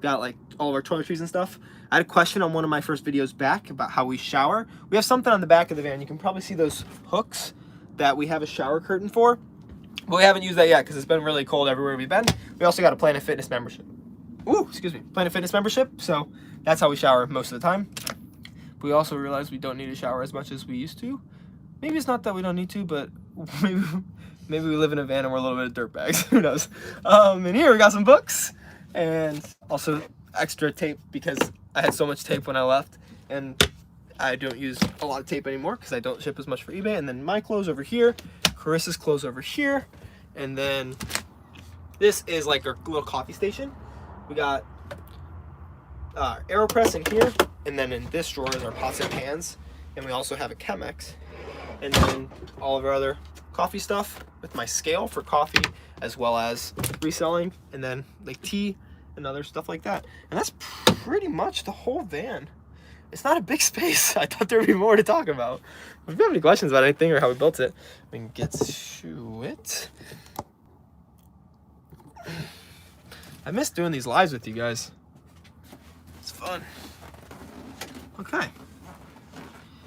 got like all of our toiletries and stuff. I had a question on one of my first videos back about how we shower. We have something on the back of the van. You can probably see those hooks that we have a shower curtain for. But we haven't used that yet because it's been really cold everywhere we've been. We also got a Planet Fitness membership. Planet Fitness membership. So that's how we shower most of the time. But we also realized we don't need to shower as much as we used to. Maybe it's not that we don't need to, but maybe we live in a van and we're a little bit of dirtbags. Who knows? And here we got some books and also extra tape because I had so much tape when I left, and I don't use a lot of tape anymore because I don't ship as much for eBay. And then my clothes over here, Carissa's clothes over here, and then this is like our little coffee station. We got AeroPress in here, and then in this drawer is our pots and pans, and we also have a Chemex, and then all of our other coffee stuff with my scale for coffee as well as reselling, and then like tea and other stuff like that. And that's pretty much the whole van. It's not a big space. I thought there would be more to talk about. If you have any questions about anything or how we built it, we can get to it. I miss doing these lives with you guys. It's fun. Okay.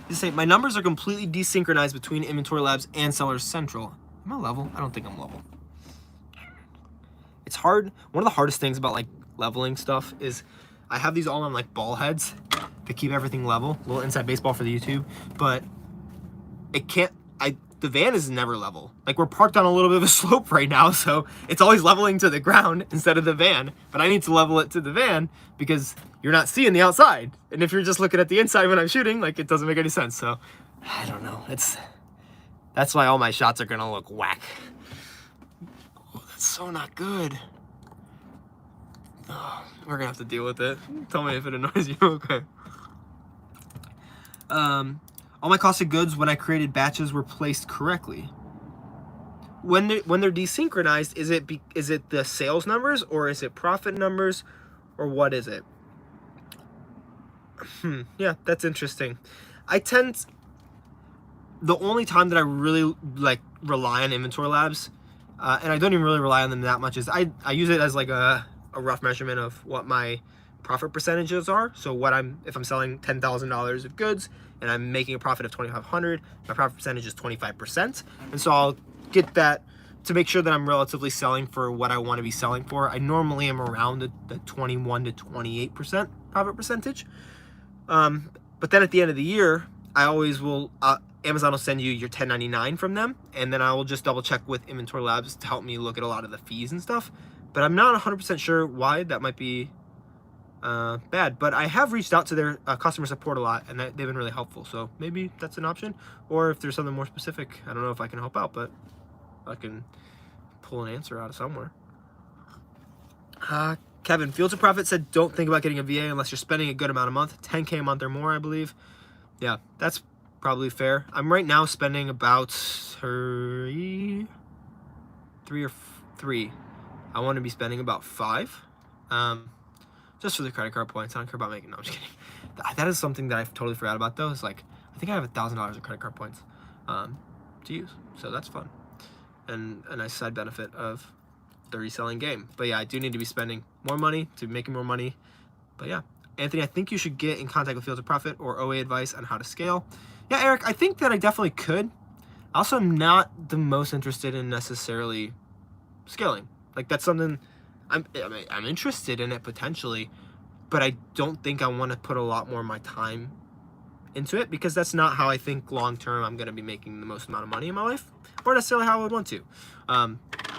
You say, my numbers are completely desynchronized between Inventory Labs and Sellers Central. Am I level? I don't think I'm level. It's hard. One of the hardest things about like leveling stuff is I have these all on like ball heads to keep everything level. A little inside baseball for the YouTube, but it can't. The van is never level. Like we're parked on a little bit of a slope right now, so it's always leveling to the ground instead of the van. But I need to level it to the van because you're not seeing the outside. And if you're just looking at the inside when I'm shooting, like it doesn't make any sense. So I don't know. That's why all my shots are gonna look whack. Oh, that's so not good. Oh, we're gonna have to deal with it. Tell me if it annoys you. Okay. All my cost of goods when I created batches were placed correctly. When they're desynchronized, is it the sales numbers or is it profit numbers or what is it? Yeah, that's interesting. The only time that I really like rely on Inventory Labs, and I don't even really rely on them that much, is I use it as like a rough measurement of what my profit percentages are. So if I'm selling $10,000 of goods and I'm making a profit of $2,500, my profit percentage is 25%. And so I'll get that to make sure that I'm relatively selling for what I want to be selling for. I normally am around the 21 to 28% profit percentage. But then at the end of the year, I always will, Amazon will send you your 1099 from them, and then I will just double check with Inventory Labs to help me look at a lot of the fees and stuff. But I'm not 100% sure why. That might be bad, but I have reached out to their customer support a lot, and they've been really helpful. So maybe that's an option, or if there's something more specific, I don't know if I can help out, but I can pull an answer out of somewhere. Kevin, Fields of Profit said, don't think about getting a VA unless you're spending a good amount a month, 10K a month or more, I believe. Yeah, that's probably fair. I'm right now spending about three or three. I want to be spending about 5. Just for the credit card points. I don't care about making. No, I'm just kidding. That is something that I totally forgot about though. It's like I think I have $1,000 of credit card points to use, so that's fun and a nice side benefit of the reselling game. But yeah, I do need to be spending more money to making more money. But yeah, Anthony, I think you should get in contact with Fields of Profit or OA advice on how to scale. Yeah, Eric, I think that I definitely could. Also, I'm not the most interested in necessarily scaling. Like that's something. I'm interested in it potentially, but I don't think I want to put a lot more of my time into it because that's not how I think long term I'm going to be making the most amount of money in my life, or necessarily how I would want to.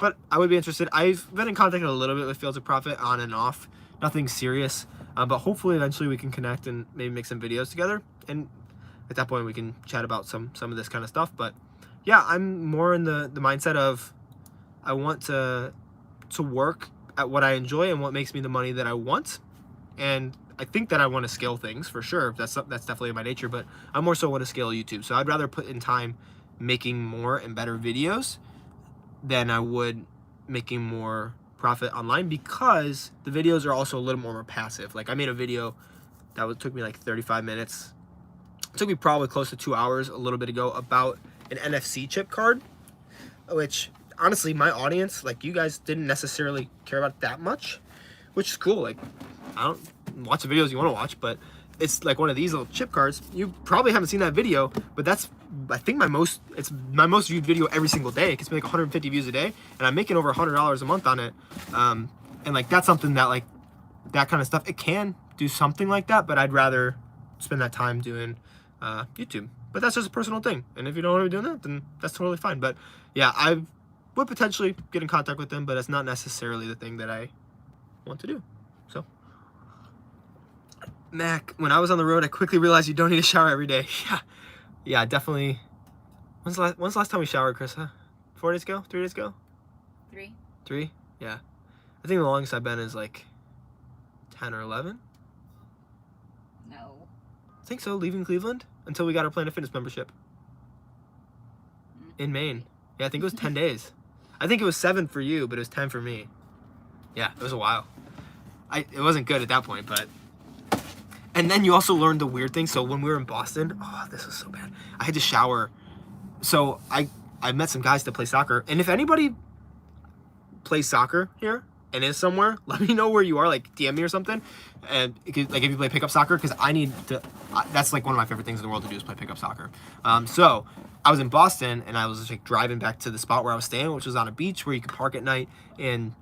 but I would be interested. I've been in contact a little bit with Fields of Profit on and off, nothing serious, but hopefully eventually we can connect and maybe make some videos together, and at that point we can chat about some of this kind of stuff. But yeah, I'm more in the mindset of I want to work at what I enjoy and what makes me the money that I want, and I think that I want to scale things for sure. That's definitely in my nature, but I more so want to scale YouTube. So I'd rather put in time making more and better videos than I would making more profit online, because the videos are also a little more passive. Like I made a video that took me like 35 minutes. It took me probably close to 2 hours a little bit ago about an NFC chip card, which honestly my audience, like you guys, didn't necessarily care about that much, which is cool. Like I don't watch the videos you want to watch, but it's like one of these little chip cards. You probably haven't seen that video, but that's, I think it's my most viewed video every single day. It gets me like 150 views a day, and I'm making over $100 a month on it. And like that's something that, like, that kind of stuff, it can do something like that, but I'd rather spend that time doing YouTube. But that's just a personal thing, and if you don't want to be doing that, then that's totally fine. But yeah, I would potentially get in contact with them, but it's not necessarily the thing that I want to do. So Mac, when I was on the road, I quickly realized you don't need a shower every day. Yeah, definitely. When's the last time we showered, Chris? 4 days ago? 3 days ago? 3. 3? Yeah. I think the longest I've been is like 10 or 11. No. I think so, leaving Cleveland until we got our Planet Fitness membership. In Maine. Yeah, I think it was 10 days. I think it was 7 for you, but it was 10 for me. Yeah, it was a while. It wasn't good at that point, but... And then you also learned the weird thing. So when we were in Boston, oh, this was so bad. I had to shower. So I met some guys to play soccer. And if anybody plays soccer here and is somewhere, let me know where you are. Like DM me or something. And like if you play pickup soccer, because I need to. That's like one of my favorite things in the world to do is play pickup soccer. So I was in Boston and I was just like driving back to the spot where I was staying, which was on a beach where you could park at night. And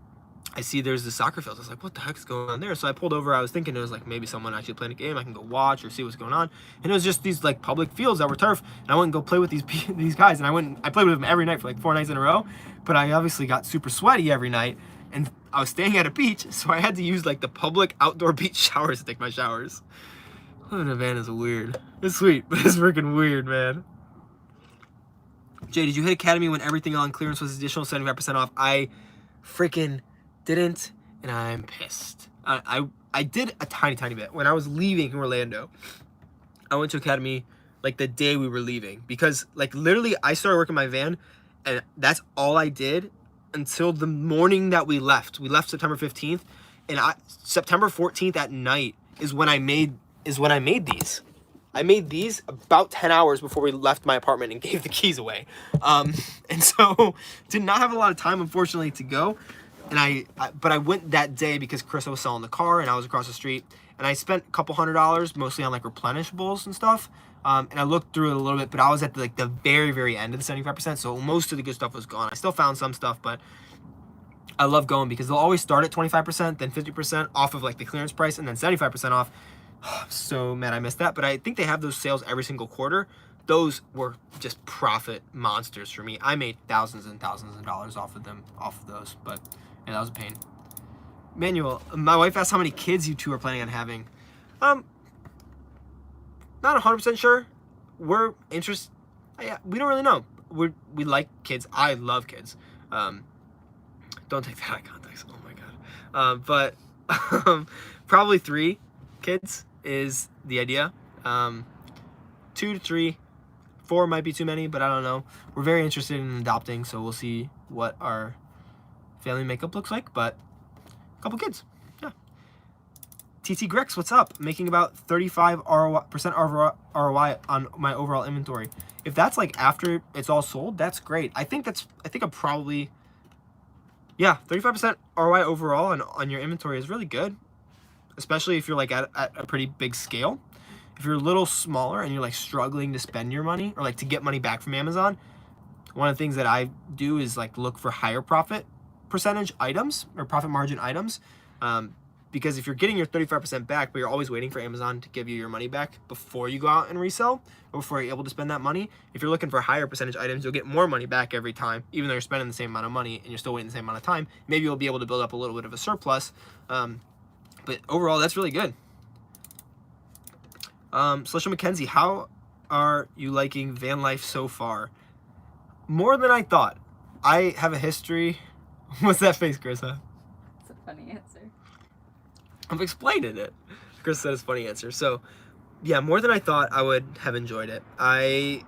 I see there's the soccer field. I was like, what the heck is going on there? So I pulled over. I was thinking it was like maybe someone actually playing a game. I can go watch or see what's going on. And it was just these like public fields that were turf. And I went and go play with these guys. And I played with them every night for like 4 nights in a row. But I obviously got super sweaty every night. And I was staying at a beach, so I had to use like the public outdoor beach showers to take my showers. Living in a van is weird. It's sweet, but it's freaking weird, man. Jay, did you hit Academy when everything on clearance was additional 75% off? I freaking didn't, and I'm pissed. I did a tiny bit. When I was leaving Orlando, I went to Academy like the day we were leaving, because like literally I started working my van, and that's all I did until the morning that we left. We left September 15th, and September 14th at night is when I made these. I made these about 10 hours before we left my apartment and gave the keys away. And so did not have a lot of time, unfortunately, to go. And but I went that day because Chris was selling the car and I was across the street, and I spent a couple $100 mostly on like replenishables and stuff. And I looked through it a little bit, but I was at the very end of the 75%, so most of the good stuff was gone. I still found some stuff, but I love going because they'll always start at 25%, then 50% off of like the clearance price, and then 75% off. I'm so mad I missed that, but I think they have those sales every single quarter. Those were just profit monsters for me. I made thousands and thousands of dollars off of those, but yeah, that was a pain. Manuel, my wife asked how many kids you two are planning on having. Not 100% sure. We're interested. Yeah, we don't really know. We like kids. I love kids. Don't take that out of context. Oh my god. But probably 3 kids is the idea. 2 to 3. 4 might be too many, but I don't know. We're very interested in adopting, so we'll see what our family makeup looks like. But a couple kids. Yeah. TT Grex, what's up? Making about 35% ROI on my overall inventory. If that's like after it's all sold, that's great. I think I'm probably, yeah, 35% ROI overall on your inventory is really good, especially if you're like at a pretty big scale. If you're a little smaller and you're like struggling to spend your money or like to get money back from Amazon, one of the things that I do is like look for higher profit percentage items or profit margin items. because if you're getting your 35% back, but you're always waiting for Amazon to give you your money back before you go out and resell, or before you're able to spend that money, if you're looking for higher percentage items, you'll get more money back every time, even though you're spending the same amount of money and you're still waiting the same amount of time. Maybe you'll be able to build up a little bit of a surplus, but overall, that's really good. Celestial McKenzie, how are you liking van life so far? More than I thought. I have a history. What's that face, Chris? Huh? It's a funny answer. I'm explaining it. Chris said it's a funny answer. So, yeah, more than I thought I would have enjoyed it. I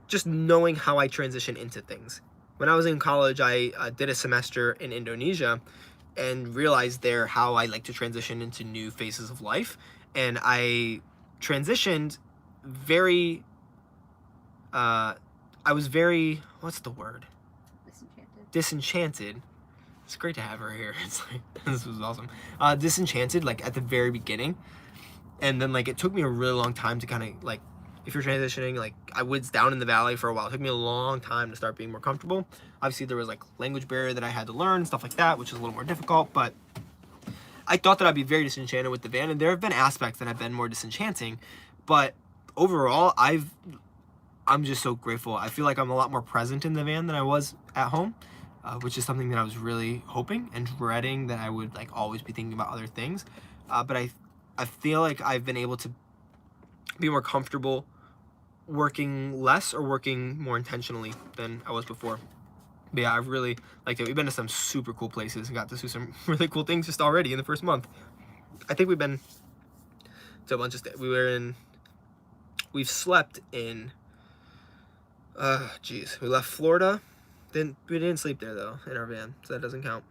just knowing how I transition into things. When I was in college, I did a semester in Indonesia and realized there how I like to transition into new phases of life. And I transitioned very, I was very, what's the word? Disenchanted. It's great to have her here. It's like, this was awesome. Disenchanted, like at the very beginning. And then like it took me a really long time to kind of like, if you're transitioning, like I was down in the valley for a while. It took me a long time to start being more comfortable. Obviously there was like language barrier that I had to learn, stuff like that, which is a little more difficult, but I thought that I'd be very disenchanted with the van, and there have been aspects that have been more disenchanting, but overall, I'm just so grateful. I feel like I'm a lot more present in the van than I was at home, which is something that I was really hoping and dreading, that I would like always be thinking about other things. But I feel like I've been able to be more comfortable working less or working more intentionally than I was before. But yeah, I've really liked it. We've been to some super cool places and got to do some really cool things just already in the first month. I think we've been to a bunch of we've slept in, we left Florida. We didn't sleep there though, in our van, so that doesn't count.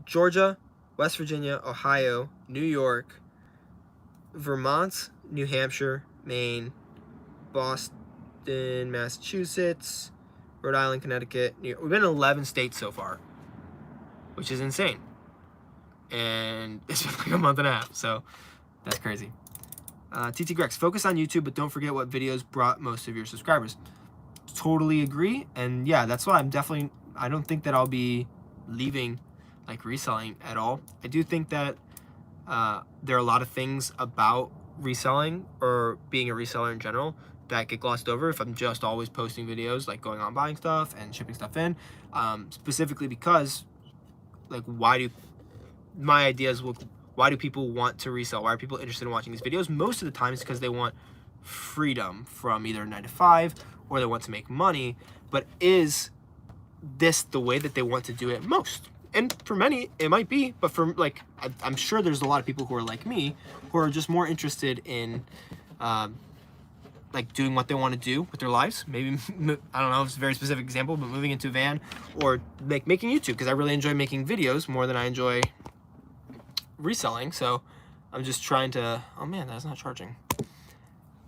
Georgia, West Virginia, Ohio, New York, Vermont, New Hampshire, Maine, Boston, Massachusetts, Rhode Island, Connecticut, New York. We've been in 11 states so far, which is insane. And it's been like a month and a half, so that's crazy. TT Grex, focus on YouTube, but don't forget what videos brought most of your subscribers. Totally agree, and yeah, that's why I don't think that I'll be leaving like reselling at all. I do think that there are a lot of things about reselling or being a reseller in general that get glossed over if I'm just always posting videos like going on buying stuff and shipping stuff in, specifically because like why do people want to resell? Why are people interested in watching these videos? Most of the time it's because they want freedom from either 9 to 5 or they want to make money, but is this the way that they want to do it most? And for many, it might be, but for like, I'm sure there's a lot of people who are like me, who are just more interested in like doing what they want to do with their lives. Maybe, I don't know, it's a very specific example, but moving into a van or making YouTube, because I really enjoy making videos more than I enjoy reselling. So I'm just trying to, oh man, that's not charging.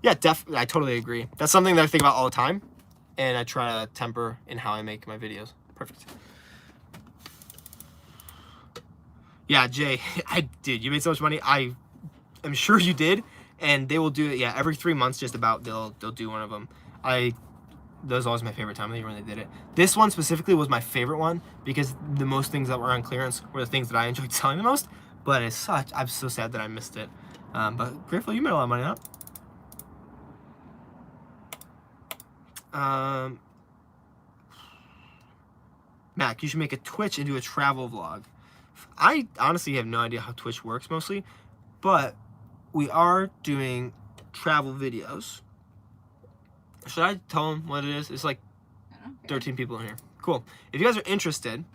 Yeah, I totally agree. That's something that I think about all the time, and I try to temper in how I make my videos. Perfect. Yeah, Jay, I did. You made so much money. I am sure you did, and they will do it. Yeah, every 3 months, just about they'll do one of them. That was always my favorite time of the year when they did it. This one specifically was my favorite one because the most things that were on clearance were the things that I enjoyed selling the most. But as such, I'm so sad that I missed it. But grateful you made a lot of money, huh? Mac, you should make a Twitch and do a travel vlog. I honestly have no idea how Twitch works mostly, but we are doing travel videos. Should I tell them what it is? It's like 13 people in here. Cool. If you guys are interested,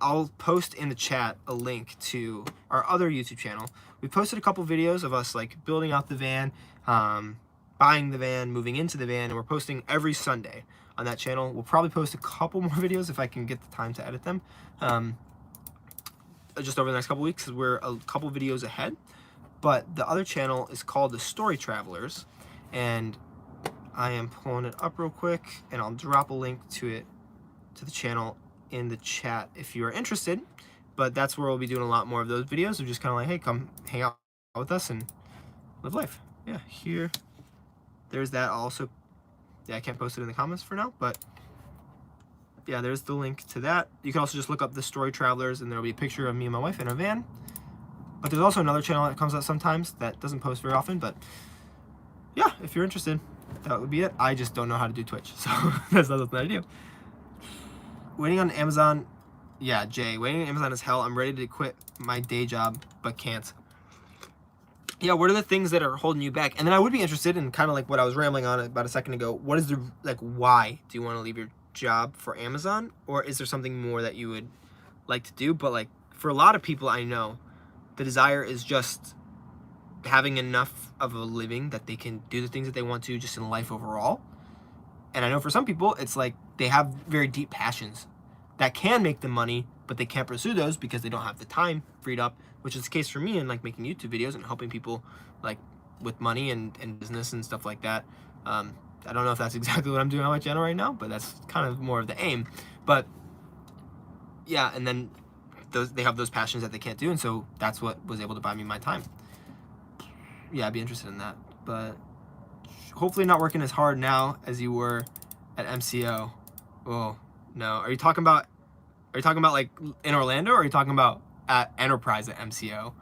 I'll post in the chat a link to our other YouTube channel. We posted a couple videos of us like building out the van, buying the van, moving into the van, and we're posting every Sunday on that channel. We'll probably post a couple more videos if I can get the time to edit them. Just over the next couple weeks, because we're a couple videos ahead. But the other channel is called The Story Travelers, and I am pulling it up real quick, and I'll drop a link to it, to the channel in the chat if you're interested. But that's where we'll be doing a lot more of those videos of just kind of like, hey, come hang out with us and live life. Yeah, there's that also. Yeah, I can't post it in the comments for now, but yeah, there's the link to that. You can also just look up the Story Travelers, and there'll be a picture of me and my wife in our van. But there's also another channel that comes out sometimes that doesn't post very often. But yeah, if you're interested, that would be it. I just don't know how to do Twitch, so that's not something I do. Waiting on Amazon. Yeah, Jay, waiting on Amazon is hell. I'm ready to quit my day job, but can't. Yeah, what are the things that are holding you back? And then I would be interested in kind of like what I was rambling on about a second ago. What is the, like, why do you want to leave your job for Amazon? Or is there something more that you would like to do? But like, for a lot of people I know, the desire is just having enough of a living that they can do the things that they want to just in life overall. And I know for some people, it's like they have very deep passions that can make them money, but they can't pursue those because they don't have the time freed up, which is the case for me in like making YouTube videos and helping people like with money and business and stuff like that. I don't know if that's exactly what I'm doing on my channel right now, but that's kind of more of the aim. But yeah, and then they have those passions that they can't do, and so that's what was able to buy me my time. Yeah, I'd be interested in that, but hopefully not working as hard now as you were at MCO. Oh no, are you talking about like in Orlando, or are you talking about at Enterprise at MCO?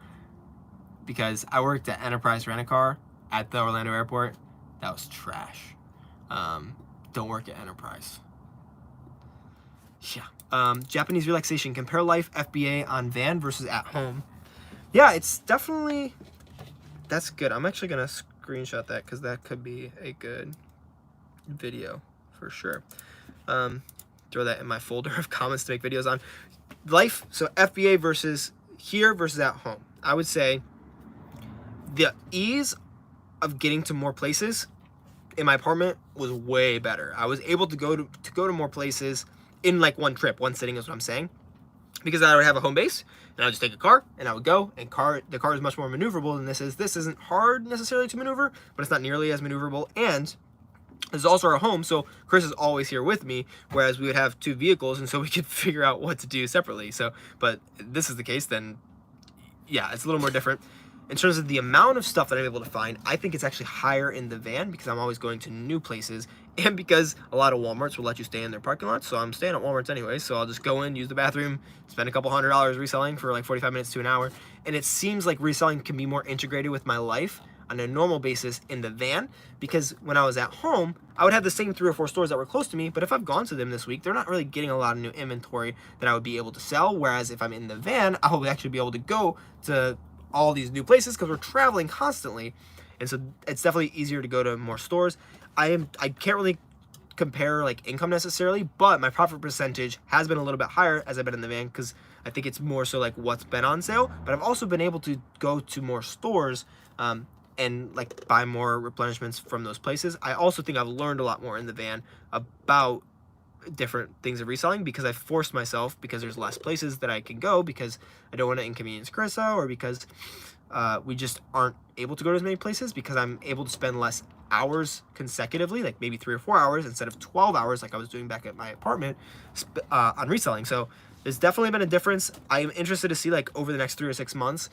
Because I worked at Enterprise Rent-A-Car at the Orlando airport. That was trash. Don't work at Enterprise. Yeah. Japanese relaxation. Compare life FBA on van versus at home. Yeah, it's definitely, that's good. I'm actually gonna screenshot that because that could be a good video for sure. Throw that in my folder of comments to make videos on. Life, so FBA versus here versus at home. I would say the ease of getting to more places in my apartment was way better. I was able to go to more places in like one trip, one sitting is what I'm saying. Because I would have a home base, and I would just take a car, and I would go, and the car is much more maneuverable than this is. This isn't hard necessarily to maneuver, but it's not nearly as maneuverable, and this is also our home, so Chris is always here with me, whereas we would have two vehicles, and so we could figure out what to do separately. So, but this is the case, then yeah, it's a little more different. In terms of the amount of stuff that I'm able to find, I think it's actually higher in the van because I'm always going to new places, and because a lot of Walmarts will let you stay in their parking lots, so I'm staying at Walmarts anyway, so I'll just go in, use the bathroom, spend a couple $100 reselling for like 45 minutes to an hour, and it seems like reselling can be more integrated with my life on a normal basis in the van, because when I was at home, I would have the same 3 or 4 stores that were close to me, but if I've gone to them this week, they're not really getting a lot of new inventory that I would be able to sell, whereas if I'm in the van, I will actually be able to go to all these new places because we're traveling constantly, and so it's definitely easier to go to more stores. I can't really compare like income necessarily, but my profit percentage has been a little bit higher as I've been in the van because I think it's more so like what's been on sale, but I've also been able to go to more stores and like buy more replenishments from those places. I also think I've learned a lot more in the van about different things of reselling because I forced myself, because there's less places that I can go because I don't want to inconvenience Carissa, or because we just aren't able to go to as many places, because I'm able to spend less hours consecutively, like maybe 3 or 4 hours instead of 12 hours like I was doing back at my apartment on reselling. So there's definitely been a difference. I am interested to see like over the next 3 or 6 months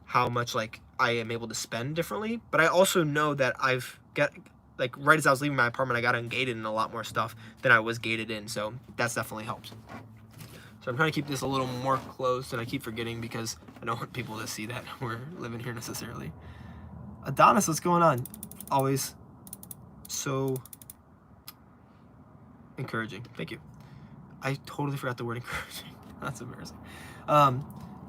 how much like I am able to spend differently, but I also know that I've got, like right as I was leaving my apartment, I got ungated in a lot more stuff than I was gated in, so that's definitely helped. So I'm trying to keep this a little more closed, and I keep forgetting because I don't want people to see that we're living here necessarily. Adonis, what's going on? Always so encouraging. Thank you. I totally forgot the word encouraging. That's embarrassing.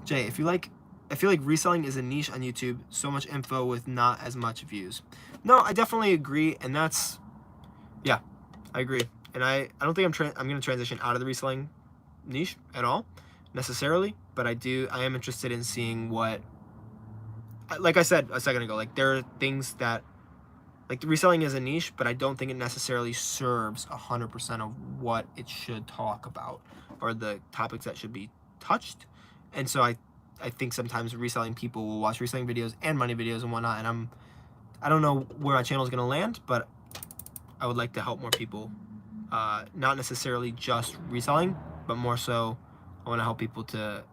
Jay, I feel like reselling is a niche on YouTube. So much info with not as much views. No, I definitely agree, and that's, yeah, I agree. And I don't think I'm going to transition out of the reselling niche at all, necessarily, but I am interested in seeing what, like I said a second ago, like there are things that, like the reselling is a niche, but I don't think it necessarily serves 100% of what it should talk about, or the topics that should be touched. And so I think sometimes reselling people will watch reselling videos and money videos and whatnot, and I don't know where my channel is going to land, but I would like to help more people, not necessarily just reselling, but more so I want to help people to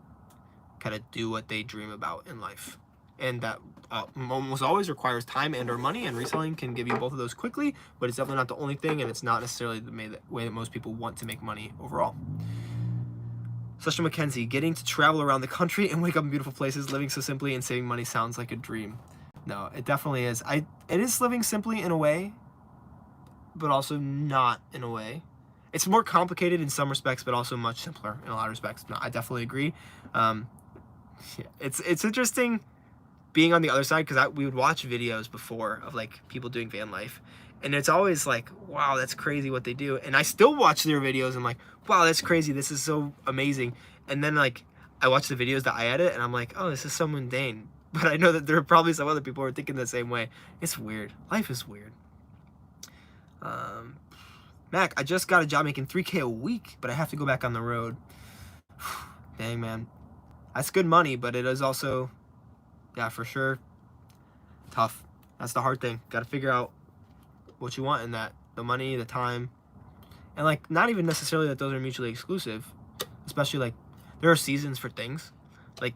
kind of do what they dream about in life. and that almost always requires time and or money, and reselling can give you both of those quickly, but it's definitely not the only thing, and it's not necessarily the way that most people want to make money overall. Celestia McKenzie, getting to travel around the country and wake up in beautiful places, living so simply and saving money sounds like a dream. No, it definitely is. It is living simply in a way, but also not in a way. It's more complicated in some respects, but also much simpler in a lot of respects. No, I definitely agree. Yeah, it's interesting being on the other side, because we would watch videos before of like people doing van life, and it's always like, wow, that's crazy what they do. And I still watch their videos and I'm like, wow, that's crazy, this is so amazing. And then like I watch the videos that I edit and I'm like, oh, this is so mundane. But I know that there are probably some other people who are thinking the same way. It's weird. Life is weird. Mac, I just got a job making $3K a week, but I have to go back on the road. Dang, man. That's good money, but it is also, yeah, for sure, tough. That's the hard thing. Got to figure out what you want in that. The money, the time. And, like, not even necessarily that those are mutually exclusive. Especially, like, there are seasons for things. Like,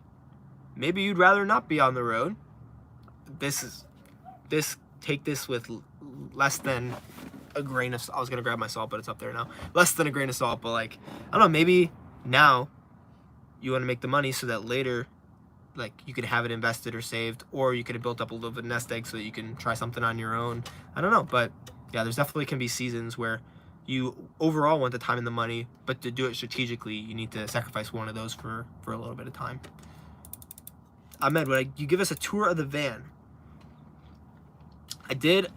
maybe you'd rather not be on the road. Take this with less than a grain of, I was gonna grab my salt, but it's up there now. Less than a grain of salt, but like, I don't know, maybe now you want to make the money so that later, like, you could have it invested or saved, or you could have built up a little bit of nest egg so that you can try something on your own. I don't know, but yeah, there's definitely can be seasons where you overall want the time and the money, but to do it strategically, you need to sacrifice one of those for a little bit of time. Ahmed, would you give us a tour of the van? I did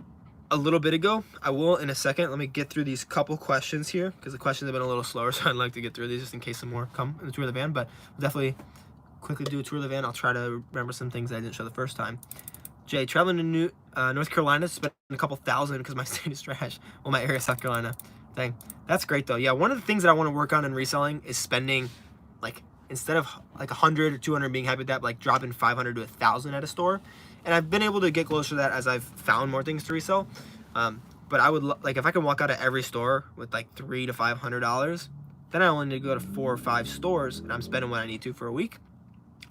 a little bit ago. I will in a second. Let me get through these couple questions here, because the questions have been a little slower, so I'd like to get through these just in case some more come in the tour of the van. But we'll definitely quickly do a tour of the van. I'll try to remember some things I didn't show the first time. Jay, traveling to North Carolina, spent a couple thousand because my state is trash. Well, my area is South Carolina. Dang, that's great though. Yeah, one of the things that I want to work on in reselling is spending, like, instead of like 100 or 200 being happy with that, like dropping 500 to 1,000 at a store. And I've been able to get closer to that as I've found more things to resell. But I would like, if I can walk out of every store with like $300 to $500, then I only need to go to 4 or 5 stores, and I'm spending what I need to for a week.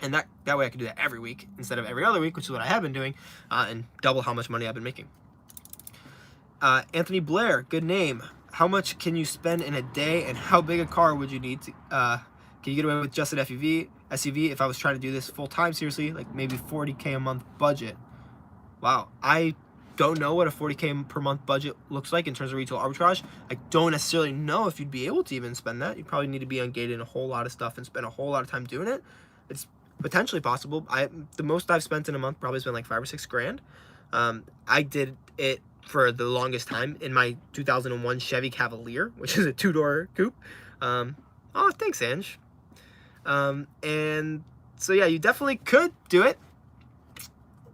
And that way I can do that every week instead of every other week, which is what I have been doing, and double how much money I've been making. Anthony Blair, good name. How much can you spend in a day, and how big a car would you need to? Can you get away with just an SUV if I was trying to do this full time? Seriously, like maybe $40K a month budget. Wow, I don't know what a $40K per month budget looks like in terms of retail arbitrage. I don't necessarily know if you'd be able to even spend that. You probably need to be ungated in a whole lot of stuff and spend a whole lot of time doing it. It's potentially possible. The most I've spent in a month probably has been like $5 or $6 grand. I did it for the longest time in my 2001 Chevy Cavalier, which is a 2-door coupe. Oh, thanks, Ange. And so yeah, you definitely could do it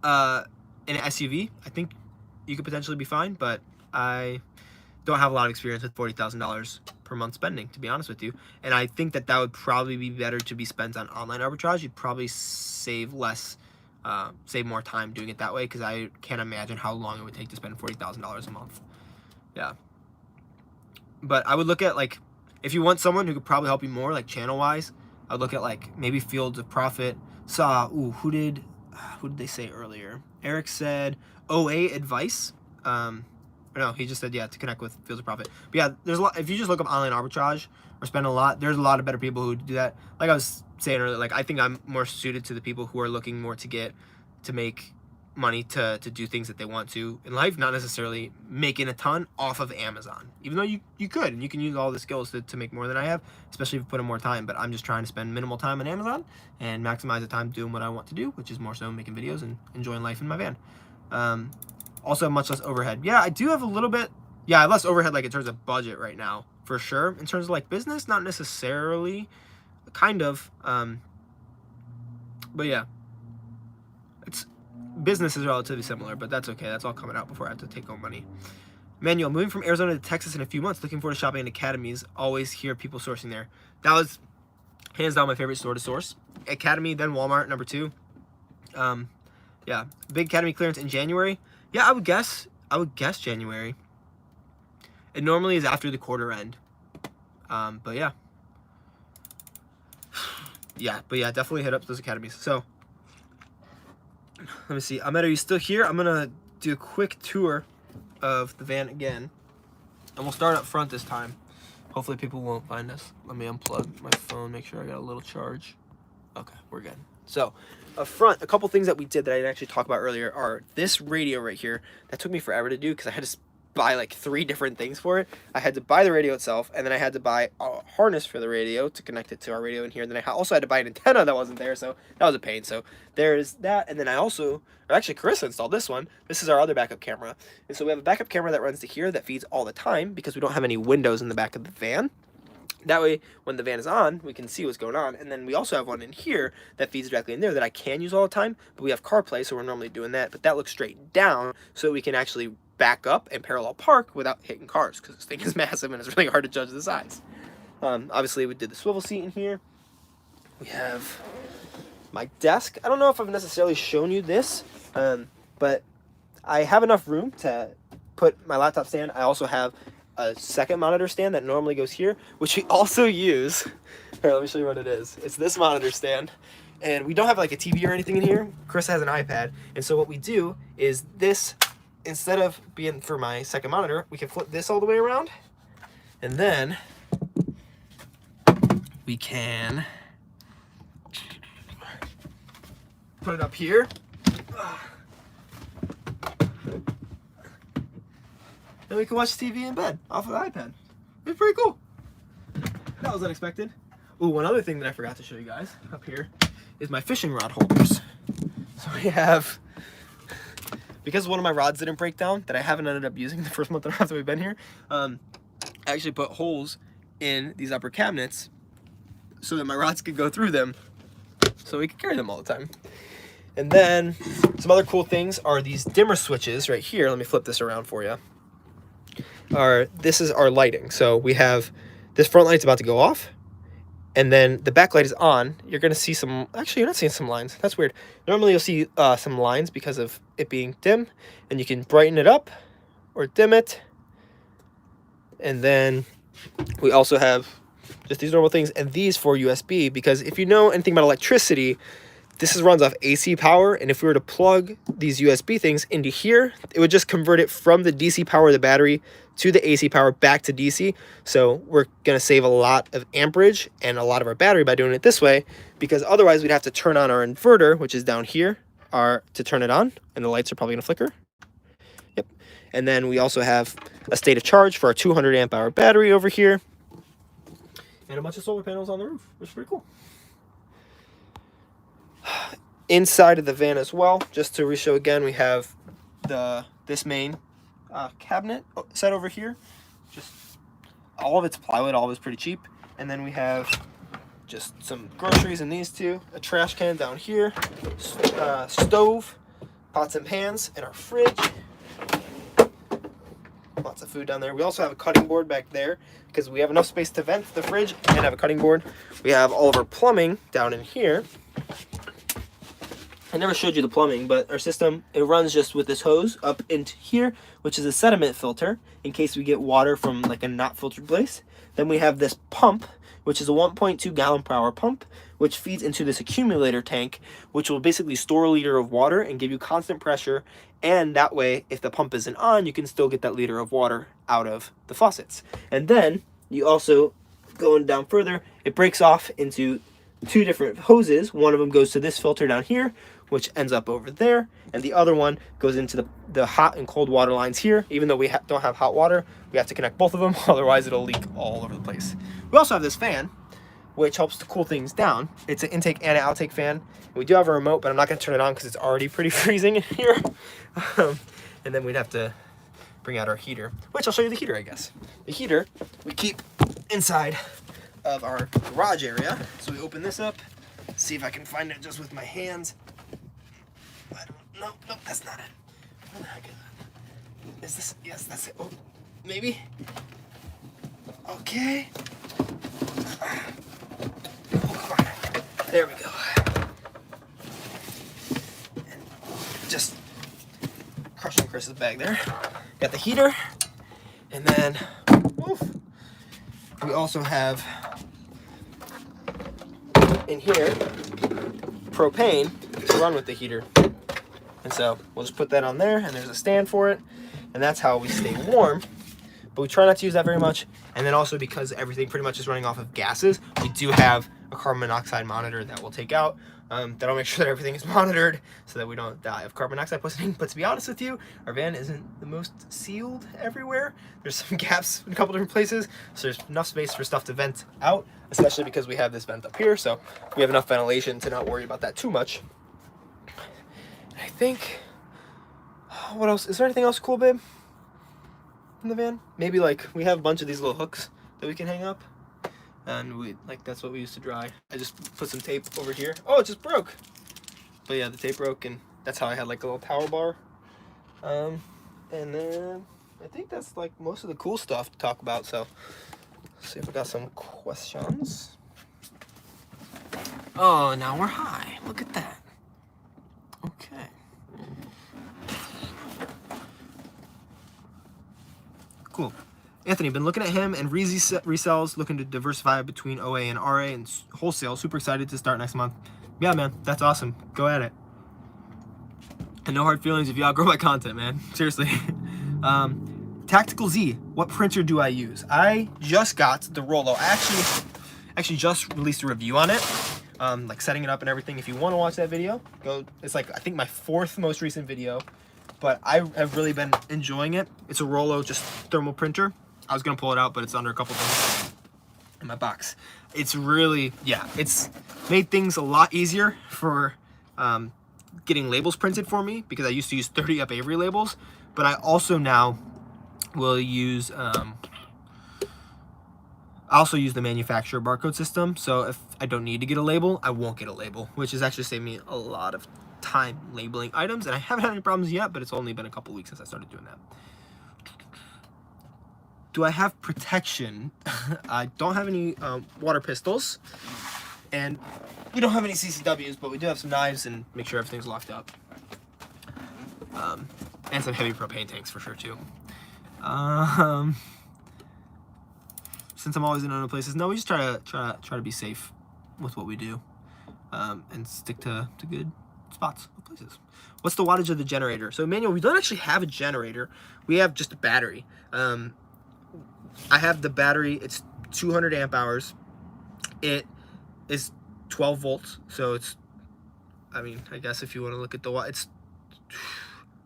in an SUV. I think you could potentially be fine, but I don't have a lot of experience with $40,000 per month spending, to be honest with you. And I think that would probably be better to be spent on online arbitrage. You'd probably save less, save more time doing it that way, because I can't imagine how long it would take to spend $40,000 a month. Yeah. But I would look at, like, if you want someone who could probably help you more, like channel-wise, I'd look at like maybe Fields of Profit. Who did they say earlier? Eric said OA Advice. No, he just said, yeah, to connect with Fields of Profit. But yeah, there's a lot. If you just look up online arbitrage or spend a lot, there's a lot of better people who do that. Like I was saying earlier, like I think I'm more suited to the people who are looking more to make money to do things that they want to in life, not necessarily making a ton off of Amazon, even though you could, and you can use all the skills to make more than I have, especially if you put in more time. But I'm just trying to spend minimal time on Amazon and maximize the time doing what I want to do, which is more so making videos and enjoying life in my van. Also much less overhead. Yeah, I do have a little bit. Yeah, I have less overhead, like in terms of budget right now, for sure. In terms of like business, not necessarily, kind of. But yeah, business is relatively similar, but that's okay. That's all coming out before I have to take home money. Manuel, moving from Arizona to Texas in a few months, looking forward to shopping in academies. Always hear people sourcing there. That was hands down my favorite store to source. Academy, then Walmart, number 2. Yeah, big Academy clearance in January. Yeah, I would guess January. It normally is after the quarter end. But yeah. Yeah, definitely hit up those academies. So Let me see. Ahmed, are you still here? I'm gonna do a quick tour of the van again, and we'll start up front this time. Hopefully people won't find us. Let me unplug my phone, make sure I got a little charge. Okay, we're good. So up front, a couple things that we did that I didn't actually talk about earlier are this radio right here. That took me forever to do because I had to buy like 3 different things for it. I had to buy the radio itself, and then I had to buy a harness for the radio to connect it to our radio in here. And then I also had to buy an antenna that wasn't there, so that was a pain. So there's that. And then I also, or actually Carissa installed this one. This is our other backup camera. And so we have a backup camera that runs to here that feeds all the time because we don't have any windows in the back of the van. That way, when the van is on, we can see what's going on. And then we also have one in here that feeds directly in there that I can use all the time, but we have CarPlay, so we're normally doing that. But that looks straight down, so we can actually back up and parallel park without hitting cars, because this thing is massive and it's really hard to judge the size. Obviously, we did the swivel seat in here. We have my desk. I don't know if I've necessarily shown you this, but I have enough room to put my laptop stand. I also have a second monitor stand that normally goes here, which we also use. Here, let me show you what it is. It's this monitor stand, and we don't have like a TV or anything in here. Chris has an iPad, and so what we do is this, instead of being for my second monitor, we can flip this all the way around, and then we can put it up here. And we can watch TV in bed off of the iPad. It's pretty cool. That was unexpected. Ooh, one other thing that I forgot to show you guys up here is my fishing rod holders. So we have, because one of my rods didn't break down that I haven't ended up using the first month and a half that we've been here, I actually put holes in these upper cabinets so that my rods could go through them so we could carry them all the time. And then some other cool things are these dimmer switches right here. Let me flip this around for you. This is our lighting. So we have this front light's about to go off, and then the back light is on. You're going to see some, actually you're not seeing some lines. That's weird. Normally you'll see some lines because of it being dim, and you can brighten it up or dim it. And then we also have just these normal things, and these for USB, because if you know anything about electricity, this runs off AC power, and if we were to plug these USB things into here, it would just convert it from the DC power of the battery to the AC power back to DC. So we're going to save a lot of amperage and a lot of our battery by doing it this way, because otherwise we'd have to turn on our inverter, which is down here, to turn it on, and the lights are probably going to flicker. Yep. And then we also have a state of charge for our 200 amp hour battery over here, and a bunch of solar panels on the roof, which is pretty cool. Inside of the van as well, just to re-show again, we have this main cabinet set over here. Just all of it's plywood, all of it's pretty cheap. And then we have just some groceries in these two, a trash can down here, stove, pots and pans, and our fridge. Lots of food down there. We also have a cutting board back there because we have enough space to vent the fridge and have a cutting board. We have all of our plumbing down in here. I never showed you the plumbing, but our system, it runs just with this hose up into here, which is a sediment filter in case we get water from like a not filtered place. Then we have this pump, which is a 1.2 gallon per hour pump, which feeds into this accumulator tank, which will basically store a liter of water and give you constant pressure. And that way, if the pump isn't on, you can still get that liter of water out of the faucets. And then you also, going down further, it breaks off into 2 different hoses. One of them goes to this filter down here, which ends up over there, and the other one goes into the hot and cold water lines here. Even though we don't have hot water, we have to connect both of them, otherwise it'll leak all over the place. We also have this fan, which helps to cool things down. It's an intake and an outtake fan. We do have a remote, but I'm not going to turn it on because it's already pretty freezing in here. And then we'd have to bring out our heater, which I'll show you the heater, I guess. The heater we keep inside of our garage area. So we open this up, see if I can find it just with my hands. I don't know. Nope, that's not it. Where the heck is it? Is this? Yes, that's it. Oh, maybe. Okay. Oh, come on. There we go. And just crushing Chris's bag there. Got the heater, and then oof, we also have in here propane to run with the heater. And so we'll just put that on there, and there's a stand for it, and that's how we stay warm. But we try not to use that very much. And then also, because everything pretty much is running off of gases, we do have a carbon monoxide monitor that we'll take out. That'll make sure that everything is monitored so that we don't die of carbon monoxide poisoning. But to be honest with you, our van isn't the most sealed everywhere. There's some gaps in a couple different places, so there's enough space for stuff to vent out, especially because we have this vent up here, so we have enough ventilation to not worry about that too much. I think, what else? Is there anything else cool, babe, in the van? Maybe like we have a bunch of these little hooks that we can hang up, and we like that's what we use to dry. I just put some tape over here. Oh, it just broke. But yeah, the tape broke, and that's how I had like a little power bar. And then I think that's like most of the cool stuff to talk about. So let's see if we got some questions. Oh, now we're high. Look at that. Okay. Cool. Anthony, been looking at him and resells, looking to diversify between OA and RA and wholesale. Super excited to start next month. Yeah, man, that's awesome. Go at it. And no hard feelings if you outgrow my content, man. Seriously. Tactical Z, what printer do I use? I just got the Rollo. I actually just released a review on it. Like setting it up and everything. If you want to watch that video, go. It's like, I think my 4th most recent video, but I have really been enjoying it. It's a Rollo, just thermal printer. I was gonna pull it out, but it's under a couple things in my box. It's really, yeah, it's made things a lot easier for getting labels printed for me, because I used to use 30 up Avery labels, but I also now will use I also use the manufacturer barcode system. So if I don't need to get a label, I won't get a label, which has actually saved me a lot of time labeling items, and I haven't had any problems yet, but it's only been a couple weeks since I started doing that. Do I have protection? I don't have any water pistols, and we don't have any CCWs, but we do have some knives and make sure everything's locked up. And some heavy propane tanks for sure too. Since I'm always in other places, no, we just try to be safe with what we do, and stick to good spots, places. What's the wattage of the generator? So Emmanuel, we don't actually have a generator. We have just a battery. I have the battery. It's 200 amp hours. It is 12 volts. So it's, I mean, I guess if you want to look at the watt, it's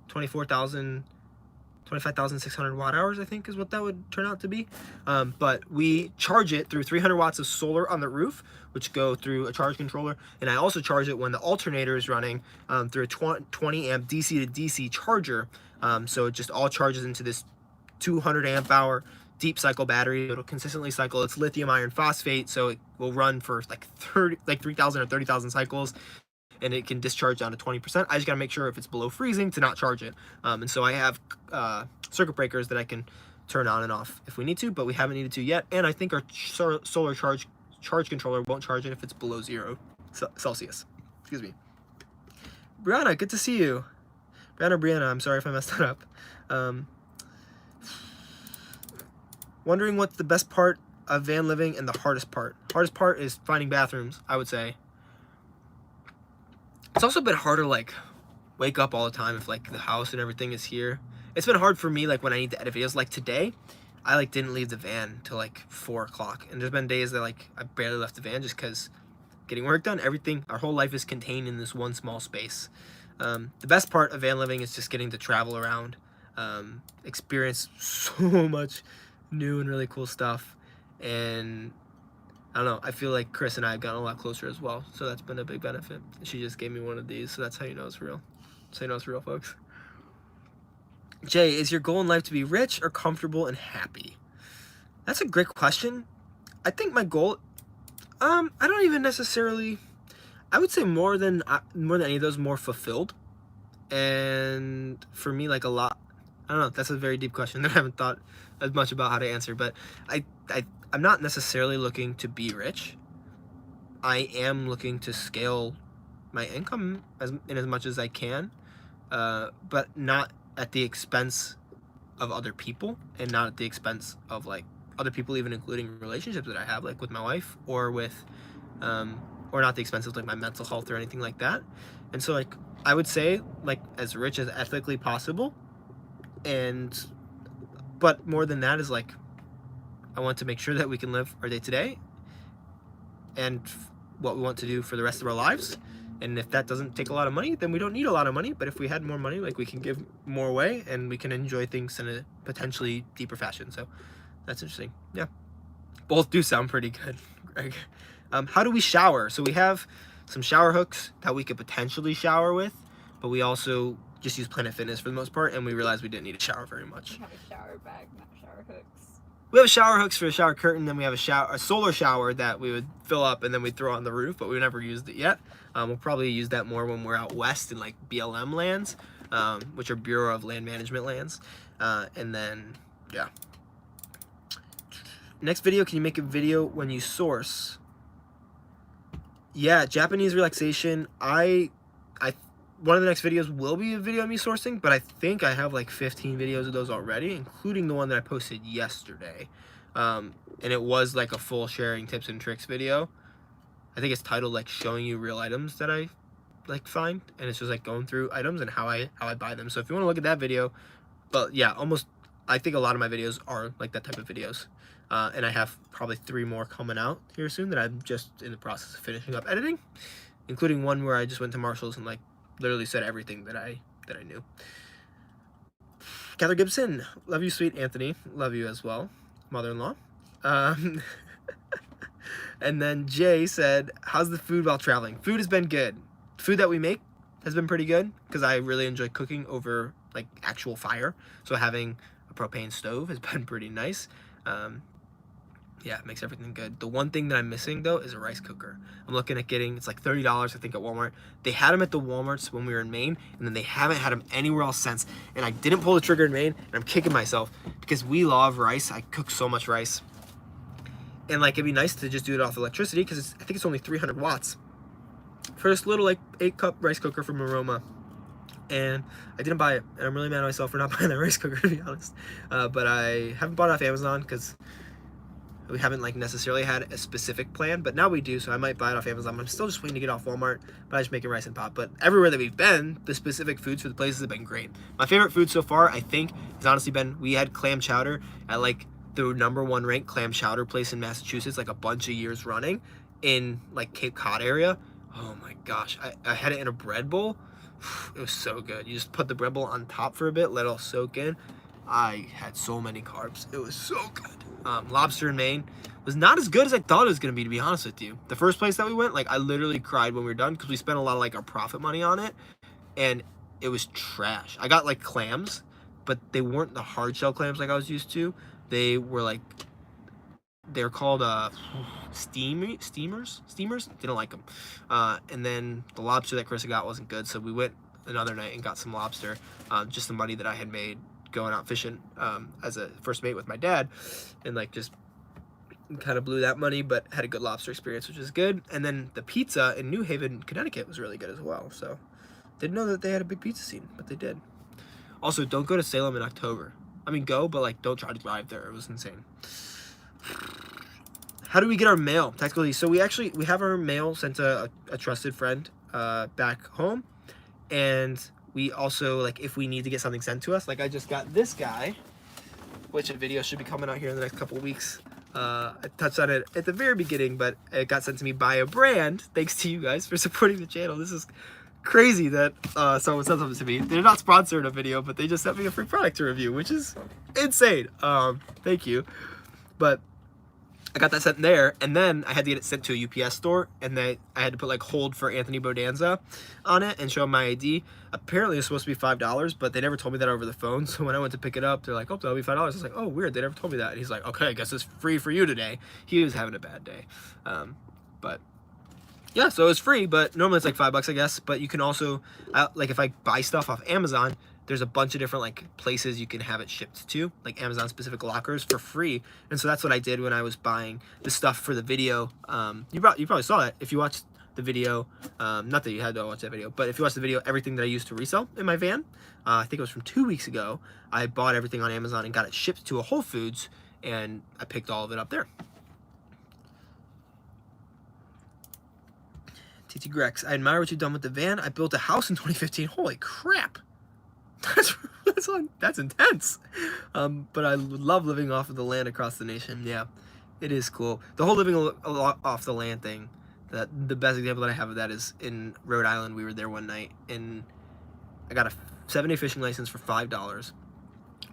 25,600 watt hours, I think is what that would turn out to be. But we charge it through 300 watts of solar on the roof, which go through a charge controller. And I also charge it when the alternator is running through a 20 amp DC to DC charger. So it just all charges into this 200 amp hour deep cycle battery. It'll consistently cycle. It's lithium iron phosphate, so it will run for like 3,000 or 30,000 cycles, and it can discharge down to 20%. I just gotta make sure if it's below freezing to not charge it. And so I have circuit breakers that I can turn on and off if we need to, but we haven't needed to yet. And I think our solar charge controller won't charge it if it's below 0 Celsius. Excuse me. Brianna, good to see you. Brianna, I'm sorry if I messed that up. Wondering what's the best part of van living and the hardest part. Hardest part is finding bathrooms, I would say. It's also a bit harder to like wake up all the time if like the house and everything is here. It's been hard for me like when I need to edit videos. Like today, I like didn't leave the van till like 4 o'clock, and there's been days that like I barely left the van just because getting work done. Everything, our whole life is contained in this one small space. The best part of van living is just getting to travel around, experience so much new and really cool stuff, and I don't know, I feel like Chris and I have gotten a lot closer as well, so that's been a big benefit. She just gave me one of these, so that's how you know it's real. That's how you know it's real, folks. Jay, is your goal in life to be rich or comfortable and happy? That's a great question. I think my goal, I don't even necessarily, I would say more than any of those, more fulfilled. And for me, like a lot, I don't know, that's a very deep question that I haven't thought as much about how to answer, but I'm not necessarily looking to be rich. I am looking to scale my income in as much as I can, but not at the expense of other people, and not at the expense of like other people, even including relationships that I have, like with my wife, or with, or not the expense of like my mental health or anything like that. And so like I would say like as rich as ethically possible, but more than that is like I want to make sure that we can live our day to day and what we want to do for the rest of our lives. And if that doesn't take a lot of money, then we don't need a lot of money. But if we had more money, like we can give more away and we can enjoy things in a potentially deeper fashion. So that's interesting. Yeah, both do sound pretty good, Greg. How do we shower? So we have some shower hooks that we could potentially shower with, but we also just use Planet Fitness for the most part, and we realized we didn't need a shower very much. We have a shower bag, not shower hooks. We have shower hooks for a shower curtain, then we have a solar shower that we would fill up and then we'd throw on the roof, but we've never used it yet. We'll probably use that more when we're out west in like BLM lands, which are Bureau of Land Management lands. And then, yeah. Next video, can you make a video when you source? Yeah, Japanese relaxation. One of the next videos will be a video of me sourcing, but I think I have like 15 videos of those already, including the one that I posted yesterday. And it was like a full sharing tips and tricks video. I think it's titled like showing you real items that I like find, and it's just like going through items and how I buy them. So if you want to look at that video, but yeah, I think a lot of my videos are like that type of videos. And I have probably 3 more coming out here soon that I'm just in the process of finishing up editing, including one where I just went to Marshall's and like literally said everything that I knew. Catherine Gibson, love you, sweet Anthony. Love you as well, mother-in-law. And then Jay said, how's the food while traveling? Food has been good. Food that we make has been pretty good because I really enjoy cooking over like actual fire. So having a propane stove has been pretty nice. Yeah, it makes everything good. The one thing that I'm missing though is a rice cooker. I'm looking at getting, it's like $30 I think at Walmart. They had them at the Walmarts when we were in Maine, and then they haven't had them anywhere else since. And I didn't pull the trigger in Maine, and I'm kicking myself because we love rice. I cook so much rice. And like it'd be nice to just do it off electricity because I think it's only 300 watts for this little like 8-cup rice cooker from Aroma. And I didn't buy it, and I'm really mad at myself for not buying that rice cooker, to be honest. But I haven't bought it off Amazon because we haven't like necessarily had a specific plan, but now we do, so I might buy it off Amazon. I'm still just waiting to get off Walmart, but I just make it rice and pot. But everywhere that we've been, the specific foods for the places have been great. My favorite food so far, I think, has honestly been, we had clam chowder at like the #1 ranked clam chowder place in Massachusetts, like a bunch of years running in like Cape Cod area. Oh my gosh, I had it in a bread bowl. It was so good. You just put the bread bowl on top for a bit, let it all soak in. I had so many carbs. It was so good. Lobster in Maine was not as good as I thought it was going to be honest with you. The first place that we went, like I literally cried when we were done because we spent a lot of like our profit money on it, and it was trash. I got like clams, but they weren't the hard shell clams like I was used to. They were like, they're called steamers. Didn't like them. And then the lobster that Chris got wasn't good, so we went another night and got some lobster. Just the money that I had made going out fishing as a first mate with my dad, and like just kind of blew that money, but had a good lobster experience, which is good. And then the pizza in New Haven, Connecticut was really good as well. So didn't know that they had a big pizza scene, but they did. Also, don't go to Salem in October. I mean, go, but like don't try to drive there. It was insane. How do we get our mail? Technically, so we have our mail sent to a trusted friend back home, and we also, like, if we need to get something sent to us, like I just got this guy, which a video should be coming out here in the next couple of weeks. I touched on it at the very beginning, but it got sent to me by a brand. Thanks to you guys for supporting the channel. This is crazy that someone sent something to me. They're not sponsored a video, but they just sent me a free product to review, which is insane. Thank you. But I got that sent there, and then I had to get it sent to a UPS store, and then I had to put like hold for Anthony Bodanza on it and show him my ID. Apparently it's supposed to be $5, but they never told me that over the phone. So when I went to pick it up, they're like, oh, that'll be $5. I was like, oh, weird, they never told me that. And he's like, okay, I guess it's free for you today. He was having a bad day. But yeah, so it's free, but normally it's like $5, I guess. But you can also, like if I buy stuff off Amazon, there's a bunch of different like places you can have it shipped to, like Amazon specific lockers for free. And so that's what I did when I was buying the stuff for the video. You probably saw it if you watched the video. Not that you had to watch that video, but if you watched the video, everything that I used to resell in my van, I think it was from 2 weeks ago, I bought everything on Amazon and got it shipped to a Whole Foods, and I picked all of it up there. TT Grex, I admire what you've done with the van. I built a house in 2015. Holy crap. That's intense. But I love living off of the land across the nation. Yeah, it is cool. The whole living a lot off the land thing, the best example that I have of that is in Rhode Island. We were there one night, and I got a 7-day fishing license for $5.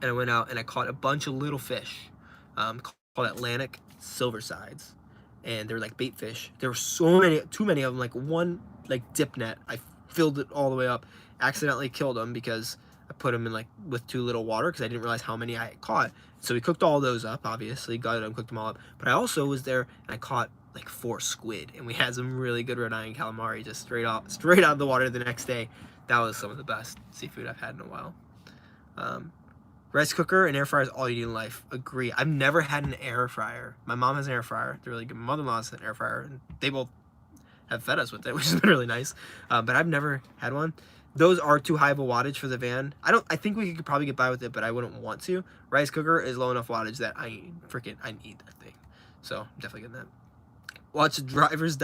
And I went out and I caught a bunch of little fish called Atlantic silver sides. And they were like bait fish. There were so many, too many of them, like one like dip net. I filled it all the way up, accidentally killed them because I put them in like with too little water because I didn't realize how many I had caught. So we cooked all those up, obviously, got them, cooked them all up. But I also was there and I caught like 4 squid, and we had some really good Rhode Island calamari just straight out of the water the next day. That was some of the best seafood I've had in a while. Rice cooker and air fryer is all you need in life. Agree. I've never had an air fryer. My mom has an air fryer. They're really good. My mother-in-law has an air fryer, and they both have fed us with it, which has been really nice. But I've never had one. Those are too high of a wattage for the van. I think we could probably get by with it, but I wouldn't want to. Rice cooker is low enough wattage that I need that thing. So I'm definitely getting that. Watch diners,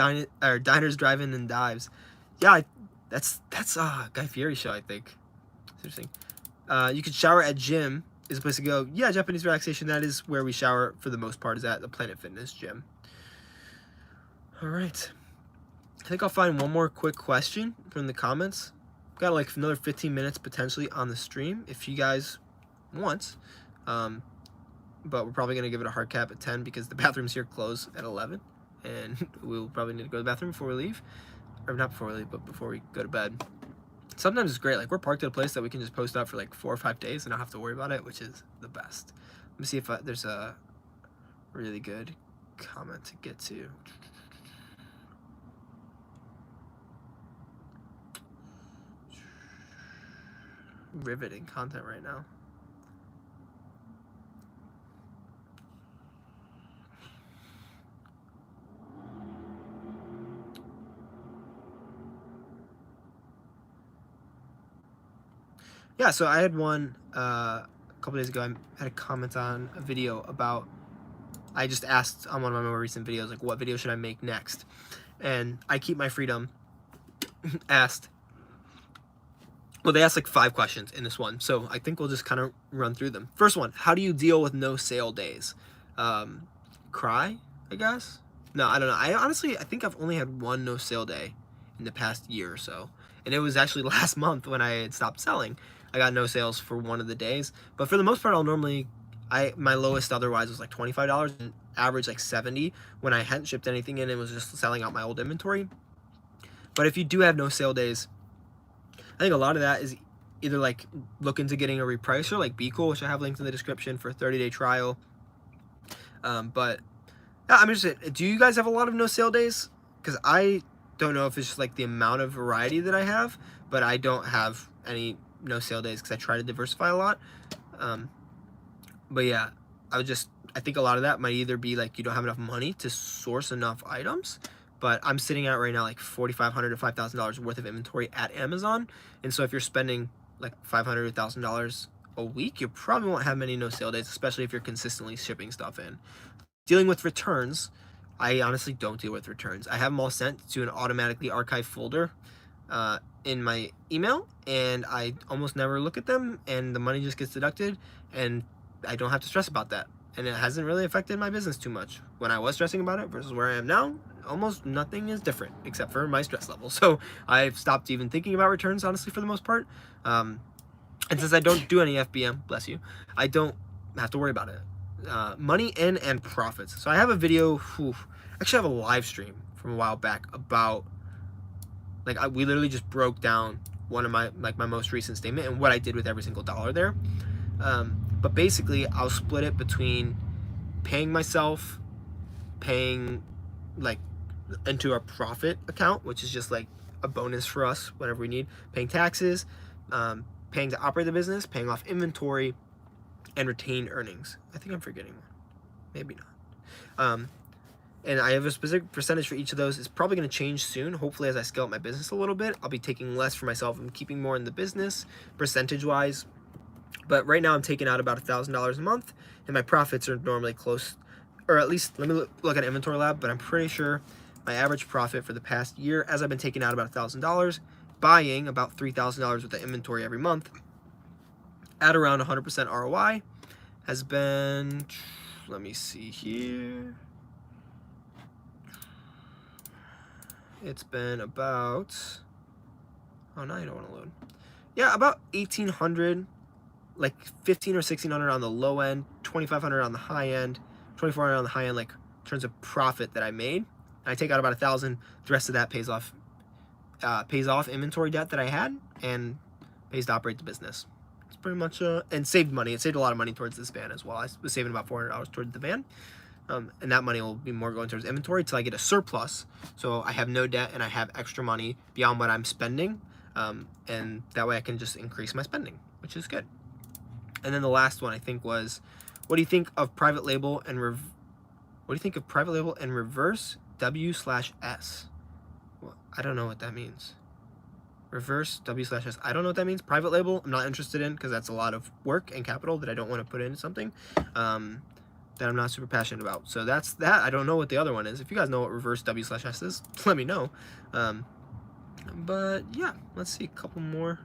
drive-in, and dives. Yeah, that's Guy Fieri show, I think. It's interesting. You could shower at gym is a place to go. Yeah, Japanese relaxation, that is where we shower for the most part, is at the Planet Fitness gym. All right. I think I'll find one more quick question from the comments. Got like another 15 minutes potentially on the stream if you guys want. But we're probably going to give it a hard cap at 10 because the bathrooms here close at 11. And we'll probably need to go to the bathroom before we leave. Or not before we leave, but before we go to bed. Sometimes it's great. Like, we're parked at a place that we can just post up for like 4 or 5 days and not have to worry about it, which is the best. Let me see if there's a really good comment to get to. Riveting content right now. Yeah, so I had one a couple days ago. I had a comment on a video about, I just asked on one of my more recent videos, like, what video should I make next? And I Keep My Freedom asked, well, they asked like 5 questions in this one. So I think we'll just kind of run through them. First one, how do you deal with no sale days? Cry, I guess? No, I don't know. I think I've only had 1 no sale day in the past year or so. And it was actually last month when I had stopped selling. I got no sales for one of the days, but for the most part, I'll normally, my lowest otherwise was like $25 and average like 70 when I hadn't shipped anything in and was just selling out my old inventory. But if you do have no sale days, I think a lot of that is either like looking to getting a repricer like Be Cool, which I have linked in the description for a 30-day trial. But yeah, I'm interested. Do you guys have a lot of no sale days? Because I don't know if it's just like the amount of variety that I have, but I don't have any no sale days because I try to diversify a lot. But yeah, I think a lot of that might either be like you don't have enough money to source enough items, but I'm sitting at right now like $4,500 to $5,000 worth of inventory at Amazon. And so if you're spending like $500 to $1,000 a week, you probably won't have many no sale days, especially if you're consistently shipping stuff in. Dealing with returns, I honestly don't deal with returns. I have them all sent to an automatically archived folder in my email, and I almost never look at them, and the money just gets deducted, and I don't have to stress about that. And it hasn't really affected my business too much. When I was stressing about it versus where I am now, almost nothing is different except for my stress level. So I've stopped even thinking about returns, honestly, for the most part. And since I don't do any FBM, bless you, I don't have to worry about it. Money in and profits. So I have a video, actually I have a live stream from a while back about, like, we literally just broke down one of my most recent statement and what I did with every single dollar there. But basically I'll split it between paying myself, paying like into our profit account, which is just like a bonus for us whenever we need, paying taxes, paying to operate the business, paying off inventory, and retained earnings. I think I'm forgetting one. Maybe not. And I have a specific percentage for each of those. It's probably going to change soon. Hopefully, as I scale up my business a little bit, I'll be taking less for myself and keeping more in the business, percentage-wise. But right now, I'm taking out about $1,000 a month, and my profits are normally close, or at least, let me look at Inventory Lab, but I'm pretty sure my average profit for the past year, as I've been taking out about $1,000, buying about $3,000 worth of inventory every month at around 100% ROI, has been, let me see here, it's been about, oh, now you don't want to load. Yeah, about 1,800, like 1,500 or 1,600 on the low end, 2,500 on the high end, 2,400 on the high end, like in terms of profit that I made. And I take out about 1,000. The rest of that pays off inventory debt that I had and pays to operate the business. It's pretty much and saved money. It saved a lot of money towards this van as well. I was saving about $400 towards the van. And that money will be more going towards inventory until I get a surplus. So I have no debt and I have extra money beyond what I'm spending. And that way I can just increase my spending, which is good. And then the last one I think was, what do you think of private label and reverse W/S? Well, I don't know what that means. Reverse W/S. I don't know what that means. Private label, I'm not interested in because that's a lot of work and capital that I don't want to put into something. That I'm not super passionate about. So that's that. I don't know what the other one is. If you guys know what reverse W/S is, let me know. But yeah, let's see a couple more.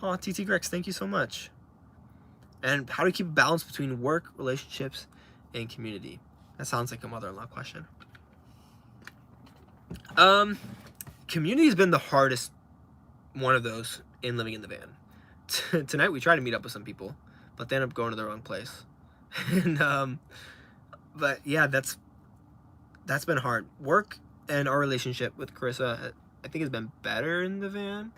Oh, TT Grex, thank you so much. And how do you keep a balance between work, relationships, and community? That sounds like a mother-in-law question. Community has been the hardest one of those in living in the van. Tonight we tried to meet up with some people, but they ended up going to the wrong place. And but yeah, that's been hard. Work and our relationship with Carissa, I think, has been better in the van.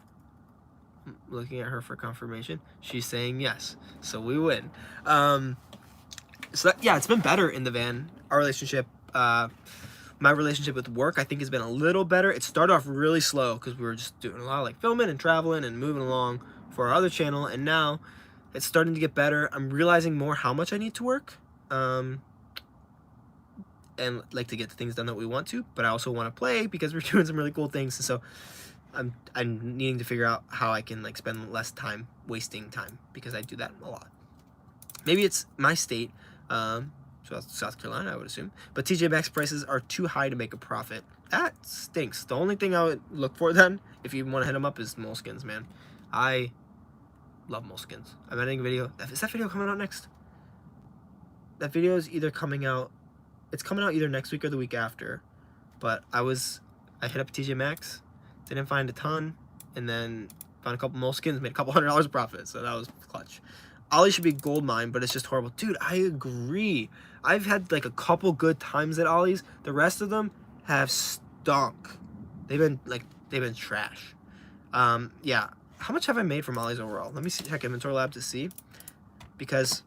I'm looking at her for confirmation. She's saying yes, so we win. So that, yeah, it's been better in the van. Our relationship, my relationship with work, I think, has been a little better. It started off really slow because we were just doing a lot of like filming and traveling and moving along for our other channel, and now it's starting to get better. I'm realizing more how much I need to work, and like to get the things done that we want to, but I also want to play because we're doing some really cool things. And so I'm needing to figure out how I can like spend less time wasting time, because I do that a lot. Maybe it's my state, South Carolina, I would assume, but TJ Maxx prices are too high to make a profit. That stinks. The only thing I would look for then, if you want to hit them up, is moleskins, man. I love moleskins. I'm editing a video. Is that video coming out next? That video is either coming out, it's coming out either next week or the week after. But I hit up TJ Maxx, didn't find a ton, and then found a couple moleskins, made a couple $100 of profit. So that was clutch. Ollie should be gold mine, but it's just horrible. Dude, I agree. I've had like a couple good times at Ollie's. The rest of them have stunk. They've been trash. Yeah. How much have I made from Ollie's overall? Let me check Inventory Lab to see, because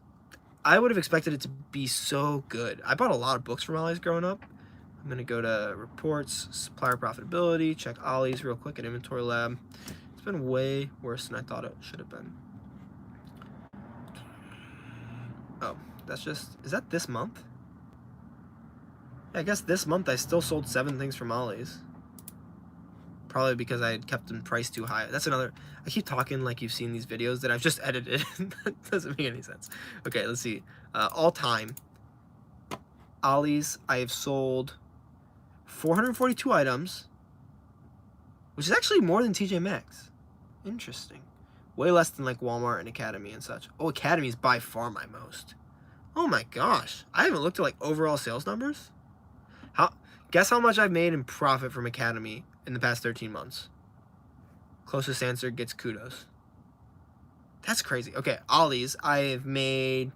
I would have expected it to be so good. I bought a lot of books from Ollie's growing up. I'm gonna go to reports, supplier profitability, check Ollie's real quick at Inventory Lab. It's been way worse than I thought it should have been. Oh, that's just, is that this month? Yeah, I guess this month I still sold 7 things from Ollie's. Probably because I had kept them priced too high. That's another, I keep talking like you've seen these videos that I've just edited. That doesn't make any sense. Okay, let's see. All time, Ollie's, I have sold 442 items, which is actually more than TJ Maxx. Interesting. Way less than like Walmart and Academy and such. Oh, Academy is by far my most. Oh my gosh. I haven't looked at like overall sales numbers. Guess how much I've made in profit from Academy in the past 13 months? Closest answer gets kudos. That's crazy. Okay, Ollie's, I have made,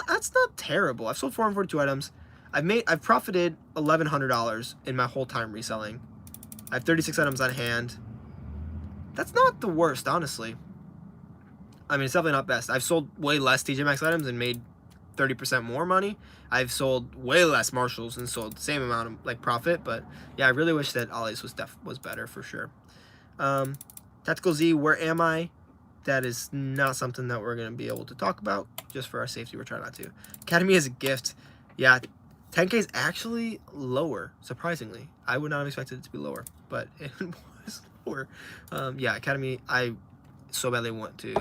that's not terrible. I've sold 442 items. I've profited $1,100 in my whole time reselling. I have 36 items on hand. That's not the worst, honestly. I mean, it's definitely not best. I've sold way less TJ Maxx items and made 30% more money. I've sold way less Marshalls and sold the same amount of like profit. But yeah, I really wish that Ollie's was better for sure. Tactical Z, where am I? That is not something that we're gonna be able to talk about. Just for our safety, we're trying not to. Academy is a gift. Yeah, 10K is actually lower, surprisingly. I would not have expected it to be lower, but it was lower. Yeah, Academy, I so badly want to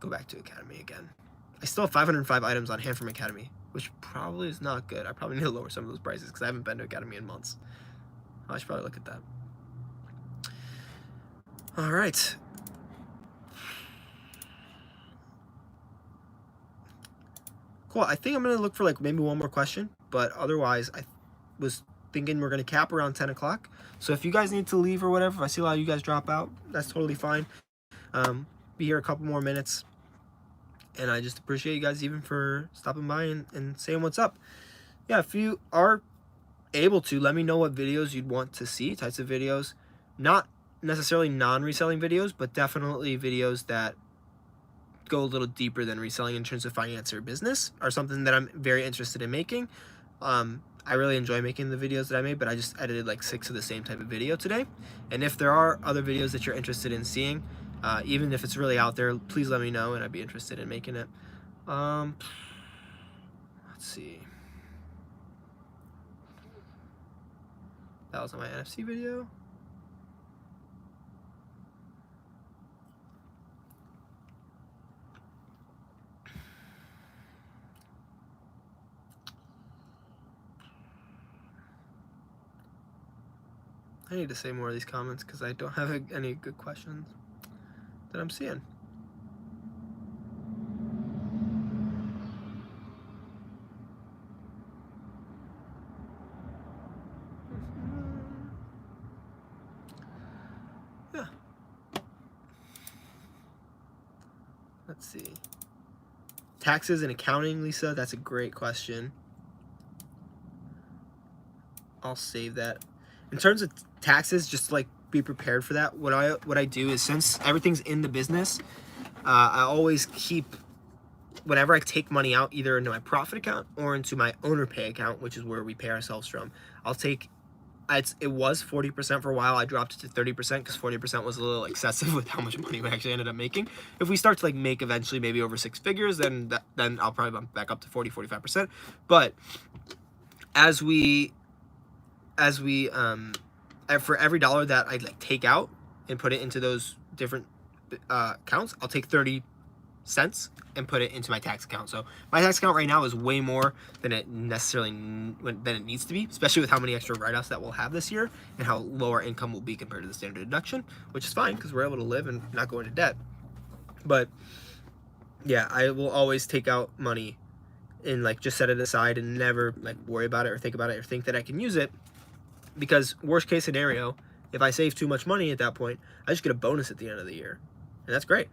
go back to Academy again. I still have 505 items on hand from Academy, which probably is not good. I probably need to lower some of those prices because I haven't been to Academy in months. I should probably look at that. All right. Cool. I think I'm going to look for like maybe one more question, but otherwise I was thinking we're going to cap around 10 o'clock. So if you guys need to leave or whatever, if I see a lot of you guys drop out, that's totally fine. Be here a couple more minutes. And I just appreciate you guys even for stopping by and saying what's up. Yeah, if you are able to, let me know what videos you'd want to see, types of videos. Not necessarily non-reselling videos, but definitely videos that go a little deeper than reselling in terms of finance or business are something that I'm very interested in making. I really enjoy making the videos that I made, but I just edited like 6 of the same type of video today. And if there are other videos that you're interested in seeing, even if it's really out there, please let me know and I'd be interested in making it. Let's see. That was on my NFC video. I need to say more of these comments because I don't have any good questions that I'm seeing. Yeah. Let's see. Taxes and accounting, Lisa, that's a great question. I'll save that. In terms of taxes, just like be prepared for that. What I do is, since everything's in the business, I always keep, whenever I take money out, either into my profit account or into my owner pay account, which is where we pay ourselves from, I'll take, it was 40% for a while. I dropped it to 30% because 40% was a little excessive with how much money we actually ended up making. If we start to like make eventually maybe over 6 figures, then I'll probably bump back up to 40-45%. But for every dollar that I like take out and put it into those different accounts, I'll take 30 cents and put it into my tax account. So my tax account right now is way more than it necessarily needs to be, especially with how many extra write-offs that we'll have this year and how low our income will be compared to the standard deduction, which is fine because we're able to live and not go into debt. But yeah, I will always take out money and like just set it aside and never like worry about it or think about it or think that I can use it. Because worst case scenario, if I save too much money at that point, I just get a bonus at the end of the year. And that's great.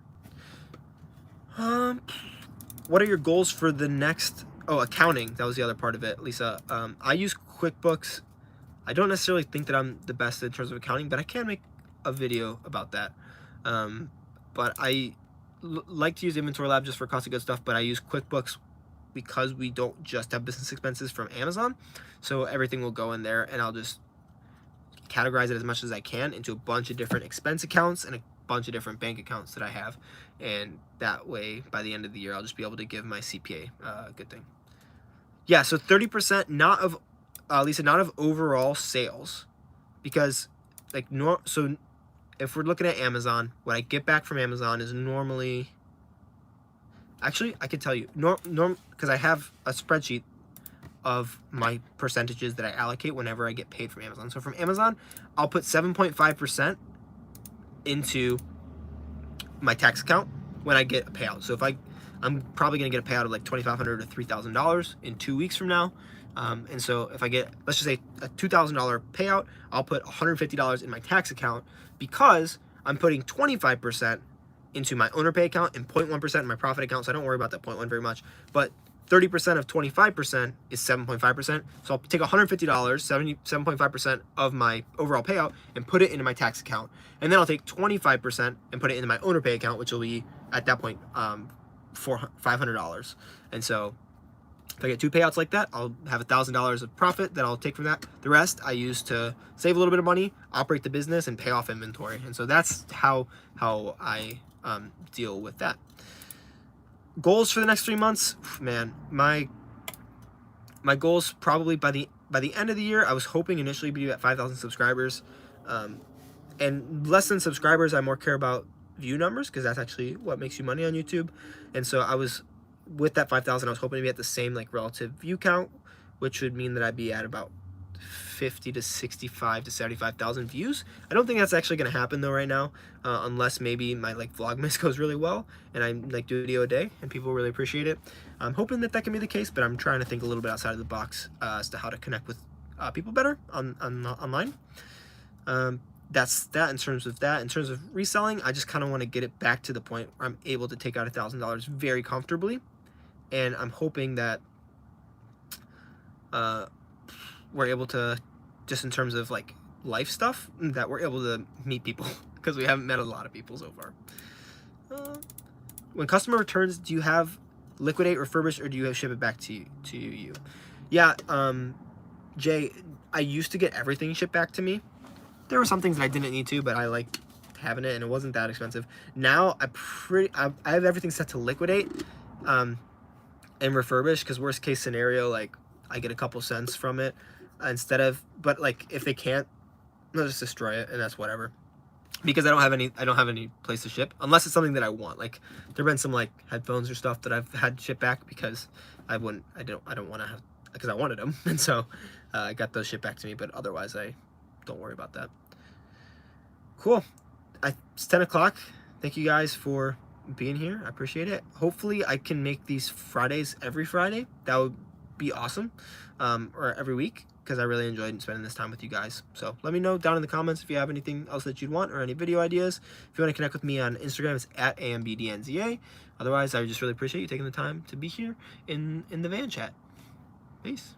What are your goals for the next, accounting, that was the other part of it, Lisa. I use QuickBooks. I don't necessarily think that I'm the best in terms of accounting, but I can make a video about that. But I like to use Inventory Lab just for cost of goods stuff, but I use QuickBooks because we don't just have business expenses from Amazon. So everything will go in there and I'll just categorize it as much as I can into a bunch of different expense accounts and a bunch of different bank accounts that I have. And that way, by the end of the year, I'll just be able to give my CPA a good thing. Yeah, so 30% not of, Lisa, not of overall sales. Because, like, so if we're looking at Amazon, what I get back from Amazon is normally, actually, I could tell you, because I have a spreadsheet of my percentages that I allocate whenever I get paid from Amazon. So from Amazon, I'll put 7.5% into my tax account when I get a payout. So if I'm probably gonna get a payout of like $2,500 to $3,000 in 2 weeks from now. And so if I get, let's just say a $2,000 payout, I'll put $150 in my tax account because I'm putting 25% into my owner pay account and 0.1% in my profit account. So I don't worry about that 0.1 very much, but 30% of 25% is 7.5%. So I'll take $150, 7.5% of my overall payout and put it into my tax account. And then I'll take 25% and put it into my owner pay account, which will be at that point $500. And so if I get 2 payouts like that, I'll have $1,000 of profit that I'll take from that. The rest I use to save a little bit of money, operate the business, and pay off inventory. And so that's how I deal with that. Goals for the next 3 months, man. My goals probably by the end of the year, I was hoping initially to be at 5,000 subscribers, and less than subscribers, I more care about view numbers because that's actually what makes you money on YouTube. And so I was with that 5,000, I was hoping to be at the same like relative view count, which would mean that I'd be at about 50 to 65 to 75,000 views. I don't think that's actually going to happen though right now, unless maybe my like Vlogmas goes really well and I like do a video a day and people really appreciate it. I'm hoping that that can be the case, but I'm trying to think a little bit outside of the box as to how to connect with people better online. That's that in terms of that. In terms of reselling, I just kind of want to get it back to the point where I'm able to take out $1,000 very comfortably, and I'm hoping that we're able to, just in terms of like life stuff, that we're able to meet people, because we haven't met a lot of people so far. When customer returns, do you have liquidate, refurbished, or do you ship it back to you? Yeah, Jay, I used to get everything shipped back to me. There were some things that I didn't need to, but I like having it, and it wasn't that expensive. Now I have everything set to liquidate and refurbished, because worst case scenario, like I get a couple cents from it instead of, but like if they can't, they'll just destroy it, and that's whatever. Because I don't have any place to ship unless it's something that I want. Like there've been some like headphones or stuff that I've had shipped back because I don't want to have, because I wanted them, and so I got those shipped back to me. But otherwise, I don't worry about that. Cool. It's 10 o'clock. Thank you guys for being here. I appreciate it. Hopefully I can make these Fridays every Friday. That would be awesome. Or every week, because I really enjoyed spending this time with you guys. So let me know down in the comments if you have anything else that you'd want, or any video ideas. If you want to connect with me on Instagram, it's at AMBDNZA. Otherwise, I just really appreciate you taking the time to be here in the van chat. Peace.